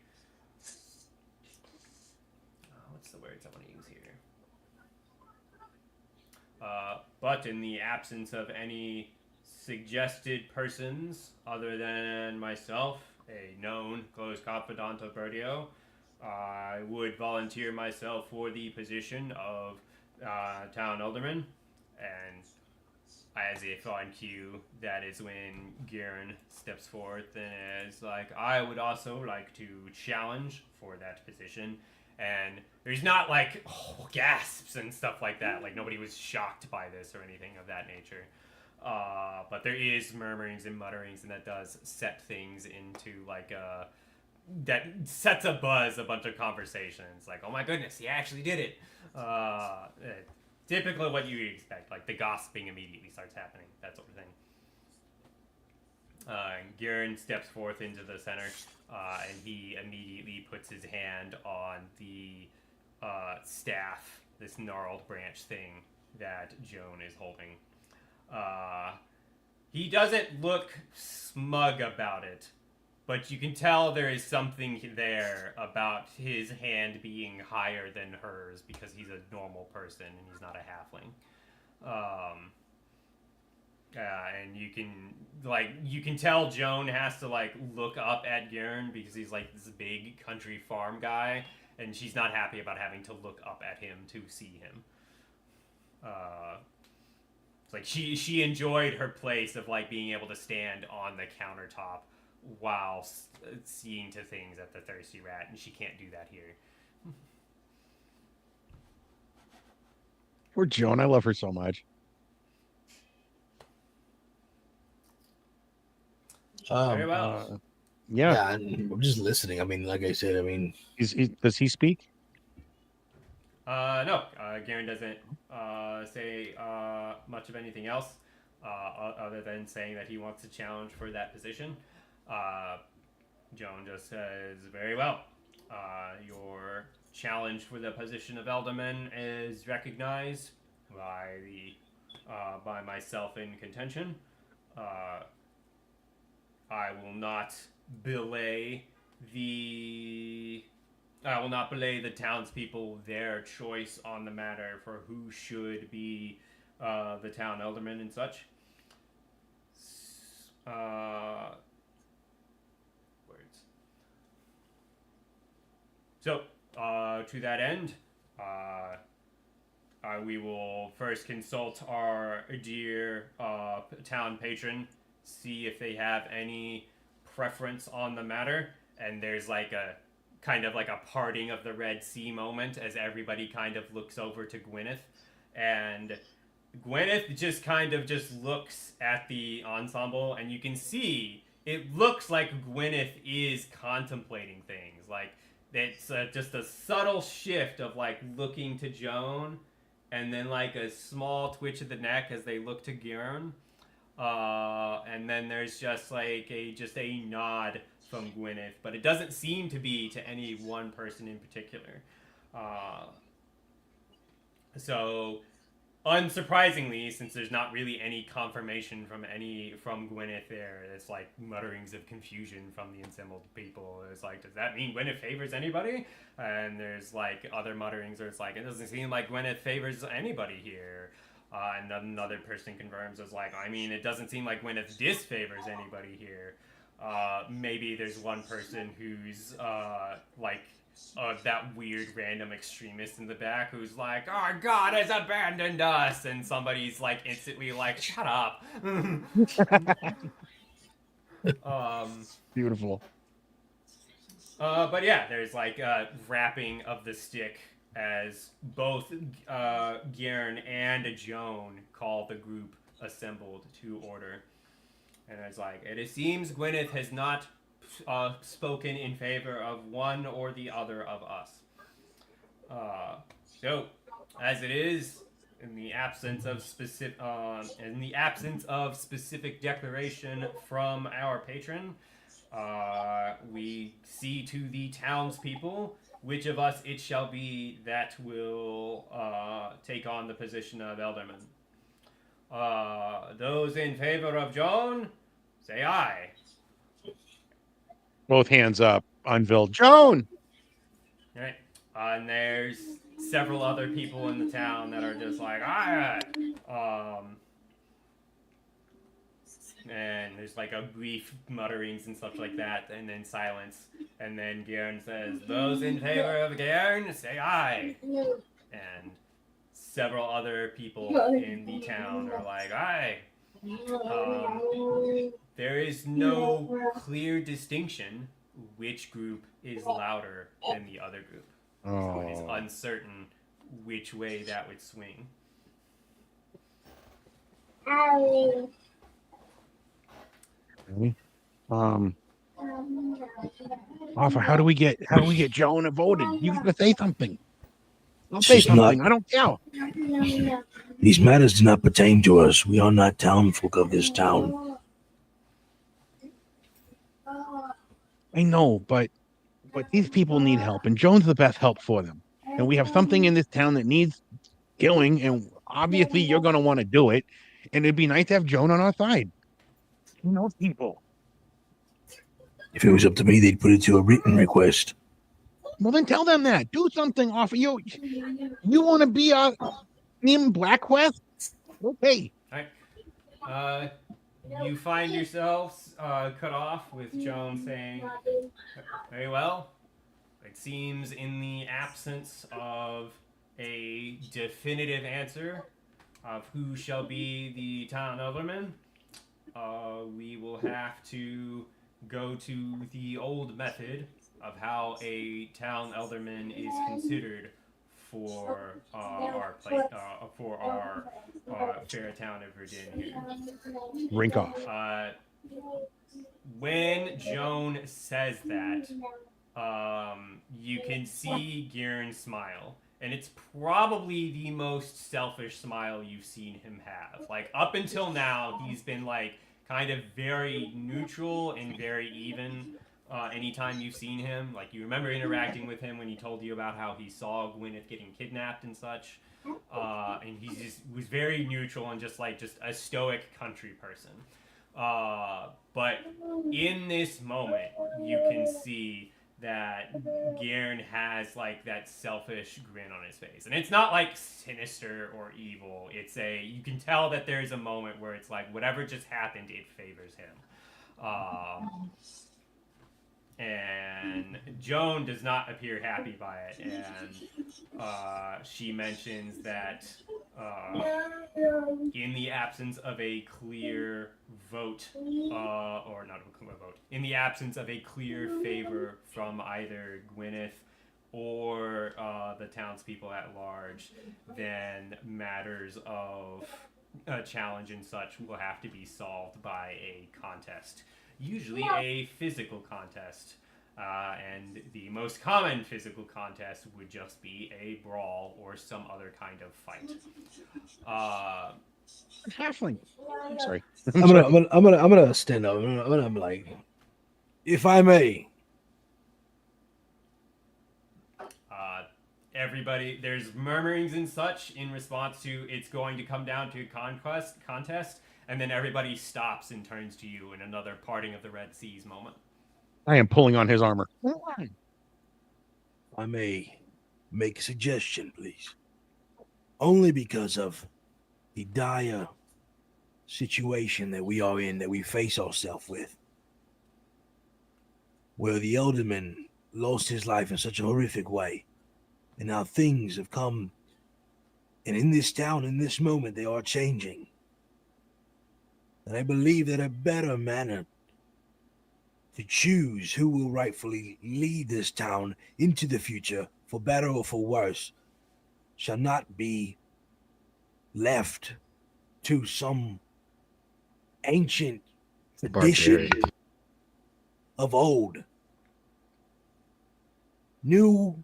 what's the words I want to use here? But in the absence of any suggested persons other than myself, a known close confidant of Bertio, I would volunteer myself for the position of town alderman, and as if on cue, that is when Garen steps forth and is like, I would also like to challenge for that position. And there's not like gasps and stuff like that. Like nobody was shocked by this or anything of that nature. But there is murmurings and mutterings, and that does set things into like that sets a buzz, a bunch of conversations. Like, oh my goodness, he actually did it. Typically, what you expect, like the gossiping immediately starts happening, that sort of thing. Garen steps forth into the center, and he immediately puts his hand on the staff, this gnarled branch thing that Joan is holding. He doesn't look smug about it, but you can tell there is something there about his hand being higher than hers because he's a normal person and he's not a halfling. And you can tell Joan has to like look up at Garen because he's like this big country farm guy, and she's not happy about having to look up at him to see him. It's like she enjoyed her place of like being able to stand on the countertop while seeing to things at the Thirsty Rat, and she can't do that here. Poor Joan, I love her so much. Very well. Yeah. I'm just listening. I mean, like I said, I mean, Does he speak? No, Garen doesn't say much of anything else other than saying that he wants to challenge for that position. Joan just says, very well. Your challenge for the position of Elderman is recognized by myself in contention. I will not belay the townspeople their choice on the matter for who should be the town alderman and such. Words. So, to that end, we will first consult our dear town patron, see if they have any preference on the matter, and there's like a kind of like a parting of the Red Sea moment as everybody kind of looks over to Gwyneth, and Gwyneth just kind of just looks at the ensemble, and you can see it looks like Gwyneth is contemplating things. Like it's just a subtle shift of like looking to Joan, and then like a small twitch of the neck as they look to Garen. And then there's just like a nod from Gwyneth, but it doesn't seem to be to any one person in particular. So, unsurprisingly, since there's not really any confirmation from Gwyneth there, it's like mutterings of confusion from the assembled people. It's like, does that mean Gwyneth favors anybody? And there's like other mutterings where it's like, it doesn't seem like Gwyneth favors anybody here. And another person confirms as like, I mean, it doesn't seem like Gwyneth disfavors anybody here. Maybe there's one person who's that weird random extremist in the back who's like, our God has abandoned us, and somebody's like instantly like, shut up. Beautiful. But yeah, there's like wrapping of the stick as both Garen and Joan call the group assembled to order. And it's like, it seems Gwyneth has not spoken in favor of one or the other of us. So, as it is, in the absence of specific declaration from our patron, we see to the townspeople which of us it shall be that will take on the position of Elderman. Those in favor of Joan, say aye. Both hands up. Unveiled. Joan! All right. And there's several other people in the town that are just like, aye. And there's like a brief mutterings and stuff like that, and then silence. And then Garen says, those in favor of Garen, say aye. And several other people in the town are like, aye. There is no clear distinction which group is louder than the other group. So it is uncertain which way that would swing. Okay. Arthur, how do we get Jonah voted? You gotta say something. I'll This say is not. something. I don't care. These matters do not pertain to us. We are not townfolk of this town. I know, but these people need help, and Joan's the best help for them. And we have something in this town that needs killing, and obviously you're gonna want to do it. And it'd be nice to have Joan on our side. He knows people. If it was up to me, they'd put it to a written request. Well, then tell them that. Do something off. You want to be in BlackQuest? Okay. All right. You find yourselves cut off with Joan saying, "Very well. It seems in the absence of a definitive answer of who shall be the town alderman, we will have to go to the old method of how a town alderman is considered for our fair town of Verdun here." Rink off. When Joan says that, you can see Garen smile. And it's probably the most selfish smile you've seen him have. Like, up until now, he's been, like, kind of very neutral and very even. Anytime you've seen him, like, you remember interacting with him when he told you about how he saw Gwyneth getting kidnapped and such. And he just was very neutral and just a stoic country person. But in this moment, you can see that Garen has like that selfish grin on his face, and it's not like sinister or evil. You can tell that there's a moment where it's like whatever just happened, it favors him. And Joan does not appear happy by it, and she mentions that in the absence of a clear vote, or not a clear vote, in the absence of a clear favor from either Gwyneth or the townspeople at large, then matters of challenge and such will have to be solved by a contest. Usually a physical contest, and the most common physical contest would just be a brawl or some other kind of fight. Halfling. I'm sorry. I'm gonna stand up. I'm gonna be like, if I may. Everybody, there's murmurings and such in response to it's going to come down to a contest. And then everybody stops and turns to you in another parting of the Red Seas moment. I am pulling on his armor. I may make a suggestion, please. Only because of the dire situation that we are in, that we face ourselves with. Where the alderman lost his life in such a horrific way. And now things have come. And in this town, in this moment, they are changing. And I believe that a better manner to choose who will rightfully lead this town into the future, for better or for worse, shall not be left to some ancient tradition of old. New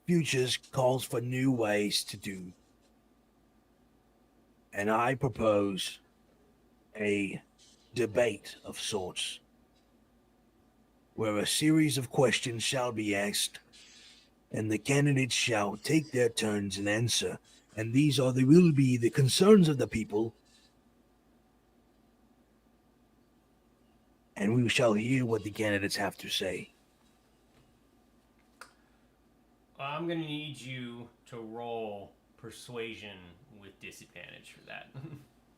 futures calls for new ways to do. And I propose a debate of sorts, where a series of questions shall be asked, and the candidates shall take their turns and answer, and these will be the concerns of the people, and we shall hear what the candidates have to say. I'm going to need you to roll persuasion with disadvantage for that.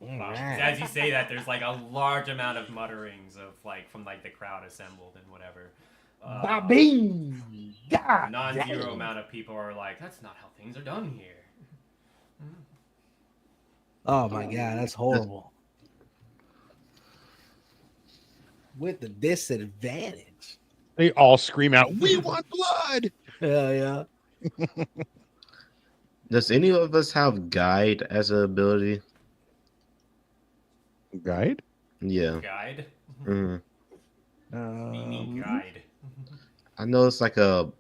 As you say that, there's like a large amount of mutterings of from the crowd assembled and whatever. Non-zero amount of people are like, that's not how things are done here. Oh my god, that's horrible. With the disadvantage. They all scream out, "We want blood!" Yeah. Does any of us have guide as an ability? Guide? Yeah. Guide. Mhm. Mimi guide. I know it's like a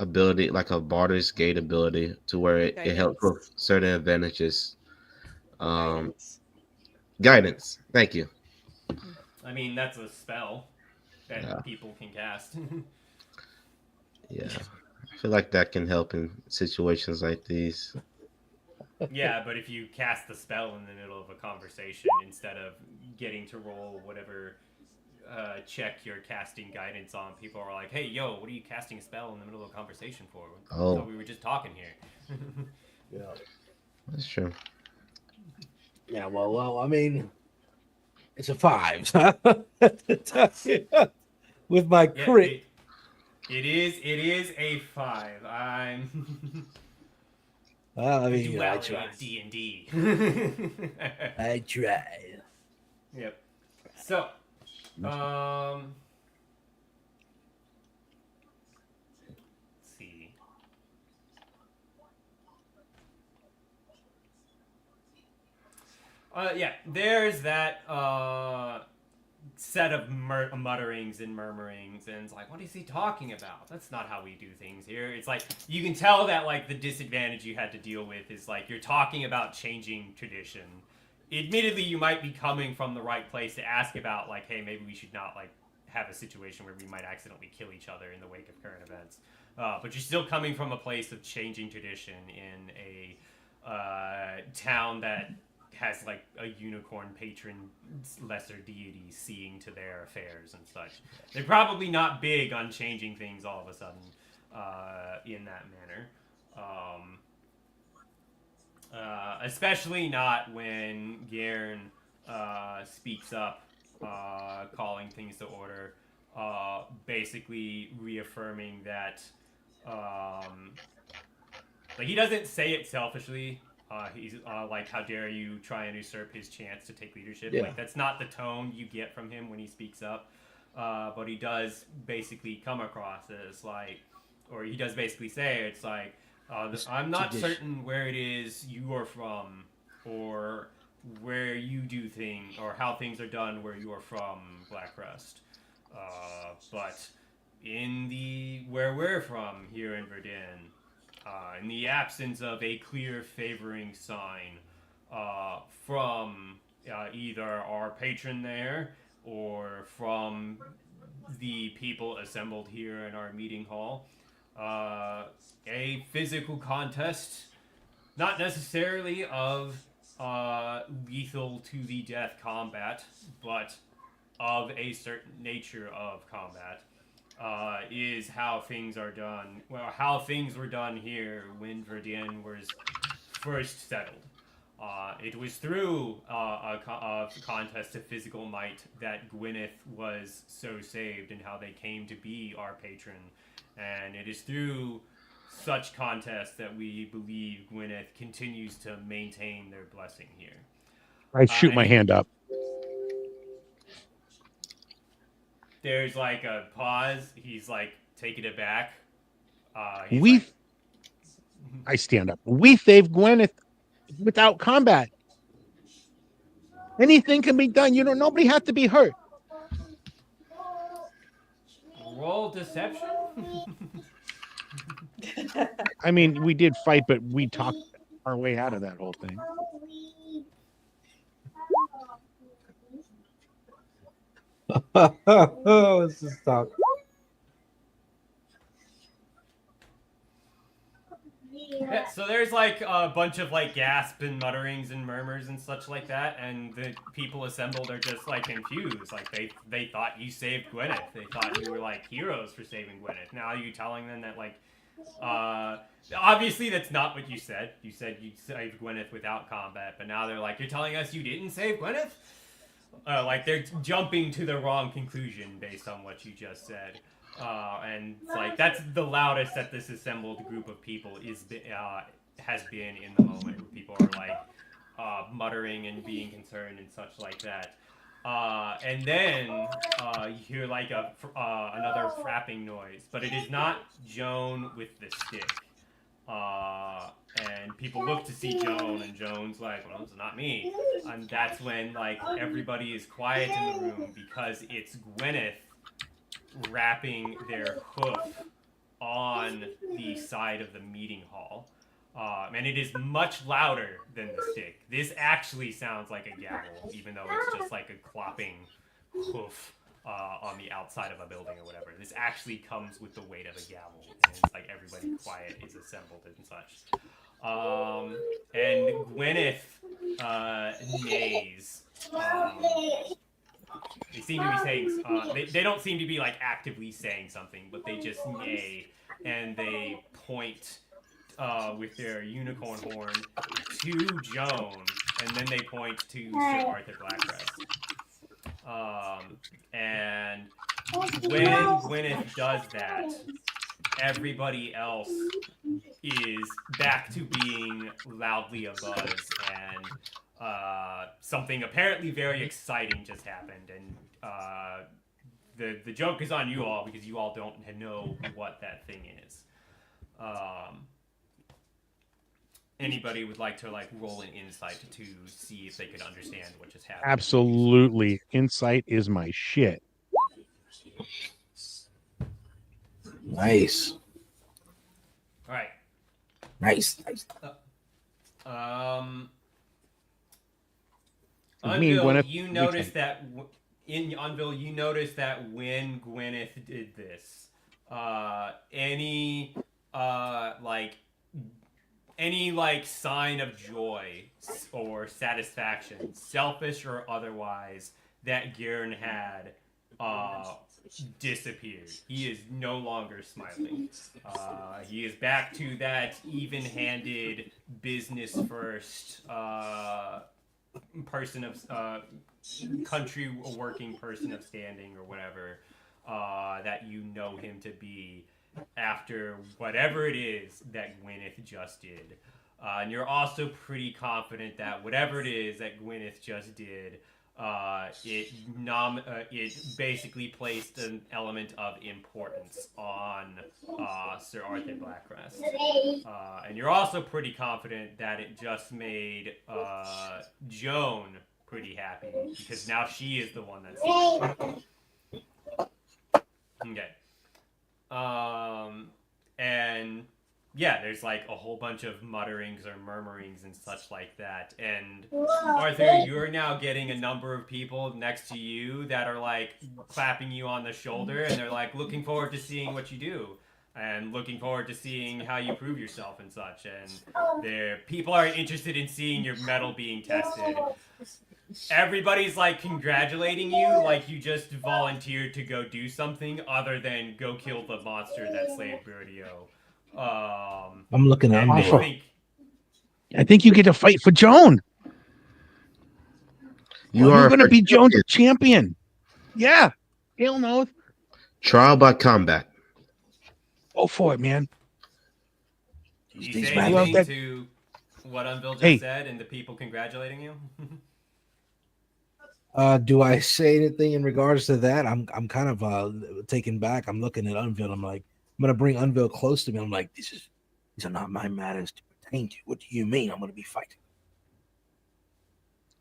ability, like a Bardur's Gate ability, to where it helps with Guidance. certain advantages. Um, Guidance. guidance. Thank you. I mean, that's a spell Yeah, that people can cast. yeah. I feel like that can help in situations like these. Yeah, but if you cast the spell in the middle of a conversation instead of getting to roll whatever check you're casting guidance on, people are like, "Hey, yo, what are you casting a spell in the middle of a conversation for? I Oh, thought we were just talking here." Yeah. that's true. Yeah. Well. I mean, it's a 5 with my Yeah, crit. it is a 5. I'm Well, I the mean, I duality try. of D&D. I try. Yep. So, let's see. Yeah, there's that set of mutterings and murmurings, and it's like, what is he talking about? That's not how we do things here. It's like you can tell that like the disadvantage you had to deal with is like you're talking about changing tradition. Admittedly, you might be coming from the right place to ask about like, hey, maybe we should not like have a situation where we might accidentally kill each other in the wake of current events. But you're still coming from a place of changing tradition in a town that has like a unicorn patron lesser deity seeing to their affairs and such. They're probably not big on changing things all of a sudden in that manner. Especially not when Gairn speaks up, calling things to order, basically reaffirming that like he doesn't say it selfishly. He's like, "How dare you try and usurp his chance to take leadership?" Yeah. Like that's not the tone you get from him when he speaks up. But he does basically come across as like, or he does basically say it's like, "I'm not Tradition. certain where it is you are from, or where you do things, or how things are done where you are from, Blackrust. But in the where we're from here in Verdun." In the absence of a clear favoring sign from either our patron there or from the people assembled here in our meeting hall, a physical contest, not necessarily of lethal to the death combat, but of a certain nature of combat, is how things are done. Well, how things were done here when Verdun was first settled. It was through a contest of physical might that Gwyneth was so saved and how they came to be our patron. And it is through such contests that we believe Gwyneth continues to maintain their blessing here. I shoot And my hand up. There's like a pause. He's like taking it back. I stand up. We saved Gwyneth without combat. Anything can be done. Nobody has to be hurt. Roll deception. I mean, we did fight, but we talked our way out of that whole thing. Let's just talk. Yeah, so there's like a bunch of like gasps and mutterings and murmurs and such like that, and the people assembled are just like confused. Like they thought you saved Gwyneth. They thought you were like heroes for saving Gwyneth. Now are you telling them that like obviously that's not what you said. You said you saved Gwyneth without combat, but now they're like, you're telling us you didn't save Gwyneth? Like they're jumping to the wrong conclusion based on what you just said. And it's like that's the loudest that this assembled group of people has been in the moment. Where people are like muttering and being concerned and such like that. And then you hear like another frapping noise, but it is not Joan with the stick. And people look to see Joan, and Joan's like, well, it's not me. And that's when like everybody is quiet in the room because it's Gwyneth wrapping their hoof on the side of the meeting hall. And it is much louder than the stick. This actually sounds like a gavel, even though it's just like a clopping hoof on the outside of a building or whatever. This actually comes with the weight of a gavel, and it's like everybody quiet is assembled and such. And Gwyneth neighs. They seem to be saying, they don't seem to be like actively saying something, but they just neigh and they point with their unicorn horn to Joan, and then they point to Sir Arthur Blackcrest. And when Gwyneth does that, everybody else is back to being loudly abuzz, and something apparently very exciting just happened, and the joke is on you all because you all don't know what that thing is. Anybody would like to like roll an insight to see if they could understand what just happened? Absolutely. Insight is my shit. Nice. All right. Nice. Unville, you notice that in Unville, you notice that when Gwyneth did this, any sign of joy or satisfaction, selfish or otherwise, that Garen had disappeared. He is no longer smiling. He is back to that even-handed, business-first person of country working person of standing or whatever that you know him to be after whatever it is that Gwyneth just did. And you're also pretty confident that whatever it is that Gwyneth just did, it basically placed an element of importance on Sir Arthur Blackcrest. And you're also pretty confident that it just made Joan pretty happy because now she is the one that's okay. And yeah, there's like a whole bunch of mutterings or murmurings and such like that. And Arthur, you're now getting a number of people next to you that are like clapping you on the shoulder, and they're like looking forward to seeing what you do and looking forward to seeing how you prove yourself and such. And people are interested in seeing your metal being tested. Everybody's like congratulating you like you just volunteered to go do something other than go kill the monster that slayed Burdio. I'm looking at I think you get to fight for Joan. You're going to be Joan's champion. Yeah. Hell no. Trial by combat. Go for it, man. Did you say anything to what Unville just said and the people congratulating you? Do I say anything in regards to that? I'm kind of taken back. I'm looking at Unville. I'm like, I'm gonna bring Unville close to me. I'm like, these are not my matters to pertain to. What do you mean? I'm gonna be fighting.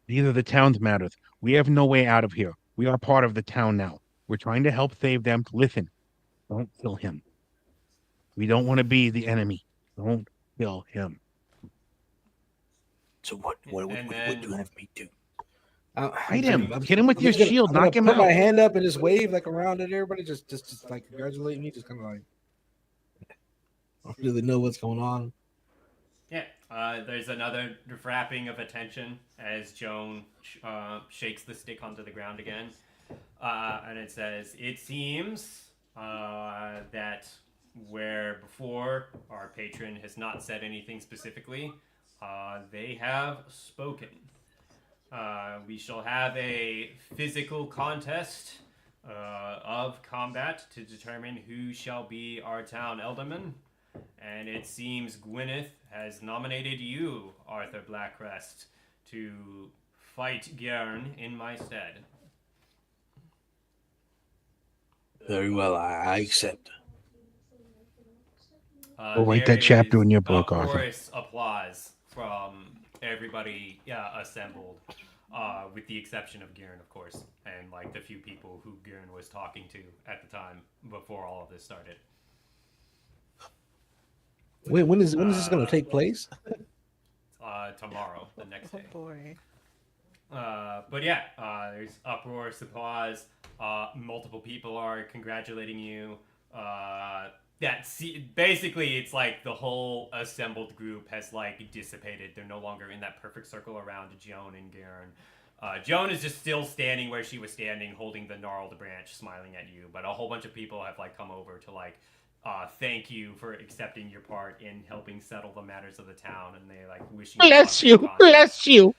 These are the town's matters. We have no way out of here. We are part of the town now. We're trying to help save them. Listen, don't kill him. We don't want to be the enemy. Don't kill him. So what do you have me do? Hit him. Hit him with your shield. Knock him out. Put my hand up and just wave like around at everybody. Just like congratulate me. Just kind of like I don't really know what's going on. Yeah. There's another wrapping of attention as Joan shakes the stick onto the ground again, and it says, "It seems that where before our patron has not said anything specifically, they have spoken. We shall have a physical contest of combat to determine who shall be our town ealdorman. And it seems Gwyneth has nominated you, Arthur Blackcrest, to fight Gern in my stead." Very well, I accept. We'll write that chapter in your book, Arthur. Uproarious applause from everybody assembled, with the exception of Garen, of course, and like the few people who Garen was talking to at the time before all of this started. Wait, when is this going to take place? Tomorrow, the next day. Oh boy. But yeah, there's uproarious applause. Multiple people are congratulating you. Basically, it's like the whole assembled group has like dissipated. They're no longer in that perfect circle around Joan and Garen. Joan is just still standing where she was standing, holding the gnarled branch, smiling at you. But a whole bunch of people have like come over to like thank you for accepting your part in helping settle the matters of the town, and they like wishing Bless you.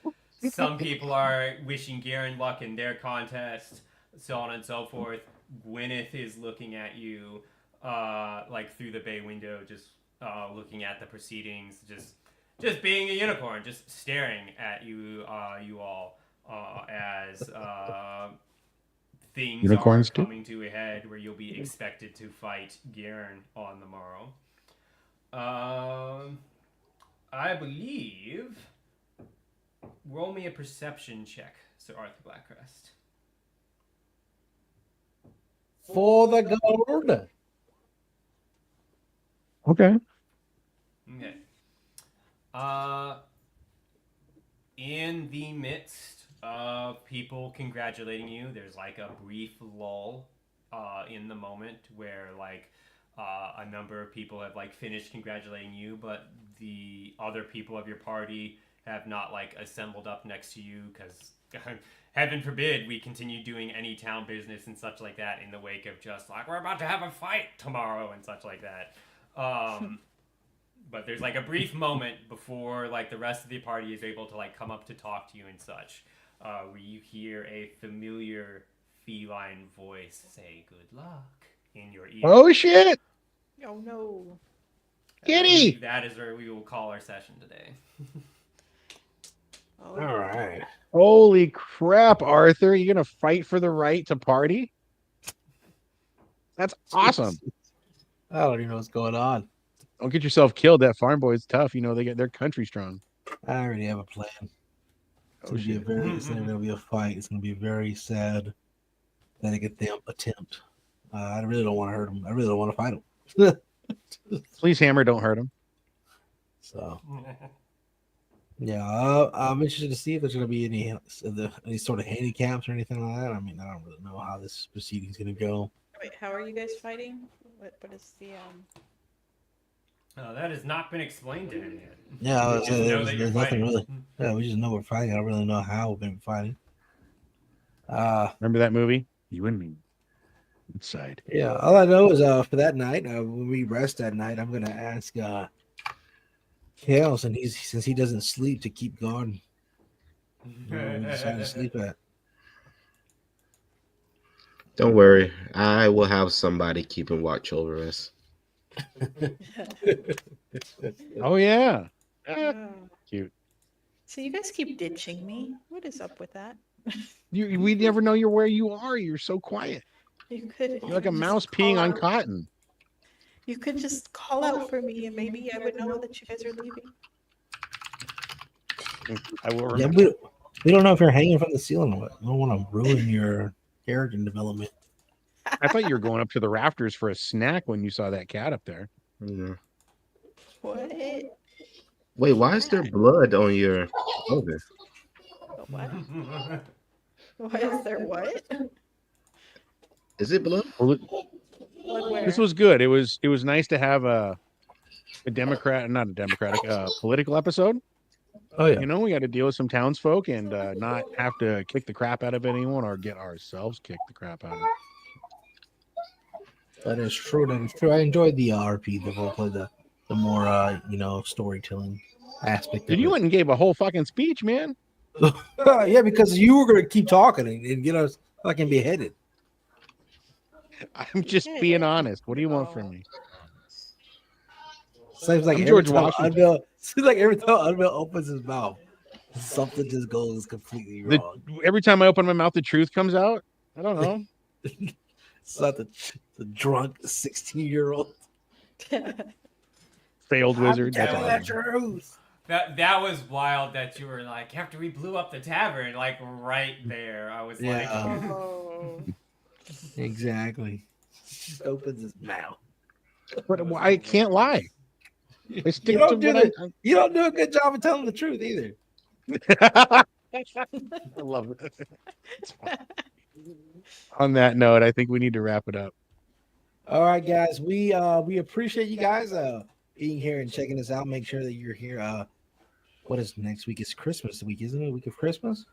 Some people are wishing Garen luck in their contest, so on and so forth. Gwyneth is looking at you, like through the bay window, just looking at the proceedings, just being a unicorn, just staring at you, you all, as things Unicorns are coming to a head where you'll be expected to fight Garen on the morrow. I believe. Roll me a perception check, Sir Arthur Blackcrest. For the gold. Okay. Okay. In the midst of people congratulating you, there's like a brief lull in the moment where like a number of people have like finished congratulating you, but the other people of your party have not like assembled up next to you because heaven forbid we continue doing any town business and such like that in the wake of just like we're about to have a fight tomorrow and such like that. But there's like a brief moment before like the rest of the party is able to like come up to talk to you and such, where you hear a familiar feline voice say good luck in your ear. Oh shit! Oh no. Kitty! That is where we will call our session today. Oh, All right. Holy crap, Arthur! You're gonna fight for the right to party? That's awesome. I don't even know what's going on. Don't get yourself killed. That farm boy's tough. You know they're country strong. I already have a plan. It's gonna be it's gonna be a fight. It's gonna be very sad. Pathetic attempt. I really don't want to hurt him. I really don't want to fight him. Please, Hammer, don't hurt him. So, yeah, I'm interested to see if there's going to be any sort of handicaps or anything like that. I mean, I don't really know how this proceeding is going to go. Wait, how are you guys fighting? What is the That has not been explained to him yet. Yeah, there's nothing really. Yeah, we just know we're fighting. I don't really know how we've been fighting. Remember that movie? You and me. Inside. Yeah, all I know is for that night, when we rest that night, I'm gonna ask Kael, since he doesn't sleep, to keep guard. We decided to sleep at. Don't worry, I will have somebody keeping watch over us. Oh yeah. Cute. So you guys keep ditching me. What is up with that? We never know where you are. You're so quiet. You could. You're like a mouse peeing on cotton. You could just call out for me, and maybe I would know that you guys are leaving. I will Yeah, remember. we don't know if you're hanging from the ceiling or what. We don't want to ruin your character development. I thought you were going up to the rafters for a snack when you saw that cat up there. Yeah. What? Wait, why is there blood on your clothing? What? Why is there what? Is it blood? Well, Blood where? this was good. It was nice to have a political episode. Oh yeah, You know, we got to deal with some townsfolk and not have to kick the crap out of anyone or get ourselves kicked the crap out of. that is true. That is true. I enjoyed the RP, the roleplay, the more storytelling aspect. Dude, you went and gave a whole fucking speech, man. Yeah, because you were gonna keep talking and get us fucking beheaded. I'm just being honest. What do you want from me? Seems like I'm every George time Washington. Unveil opens his mouth, something just goes completely wrong. Every time I open my mouth, the truth comes out. I don't know. It's not the drunk 16-year-old. failed wizard. That's telling awesome. the truth. That was wild that you were like, after we blew up the tavern, like right there. I was like, Yeah. Oh. Exactly. Just opens his mouth. But that was I can't lie. You I stick to don't do what you don't do a good job of telling the truth either. I love it. It's fun. On that note, I think we need to wrap it up. All right, guys. We appreciate you guys being here and checking us out. Make sure that you're here. What is next week? It's Christmas week, isn't it? Week of Christmas?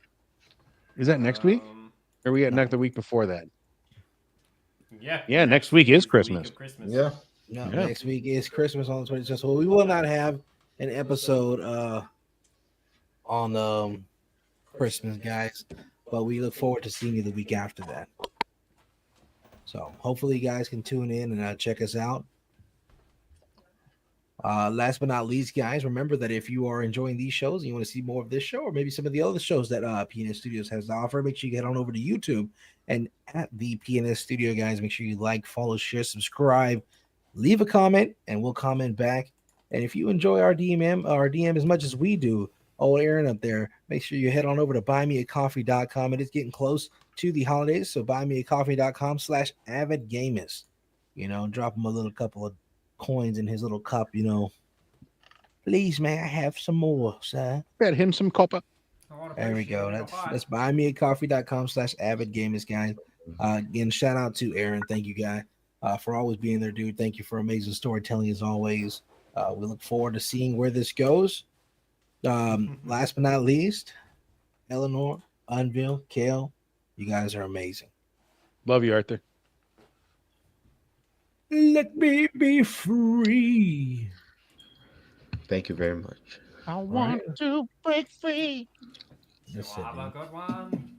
Is that next week? Or are we at No. next the week before that? Yeah. Yeah, next week is the week Christmas. of Christmas. Yeah. No, Yeah. next week is Christmas on the 26th. So we will not have an episode on Christmas, guys. But we look forward to seeing you the week after that. So hopefully you guys can tune in and check us out. Last but not least, guys, remember that if you are enjoying these shows and you want to see more of this show or maybe some of the other shows that PNS Studios has to offer, make sure you get on over to YouTube and at the PNS Studio, guys. Make sure you like, follow, share, subscribe, leave a comment, and we'll comment back. And if you enjoy our DM as much as we do, Aaron up there, make sure you head on over to buymeacoffee.com. It is getting close to the holidays, so buymeacoffee.com/avidgamers. Drop him a little couple of coins in his little cup, Please, may I have some more, sir? Bet him some copper. There we go. That's buymeacoffee.com/avidgamers, guys. Again, shout out to Aaron. Thank you, guy, for always being there, dude. Thank you for amazing storytelling as always. We look forward to seeing where this goes. Last but not least, Eleanor, Unveil, Kael, you guys are amazing. Love you, Arthur. Let me be free. Thank you very much. I want to break free. You'll have a good one.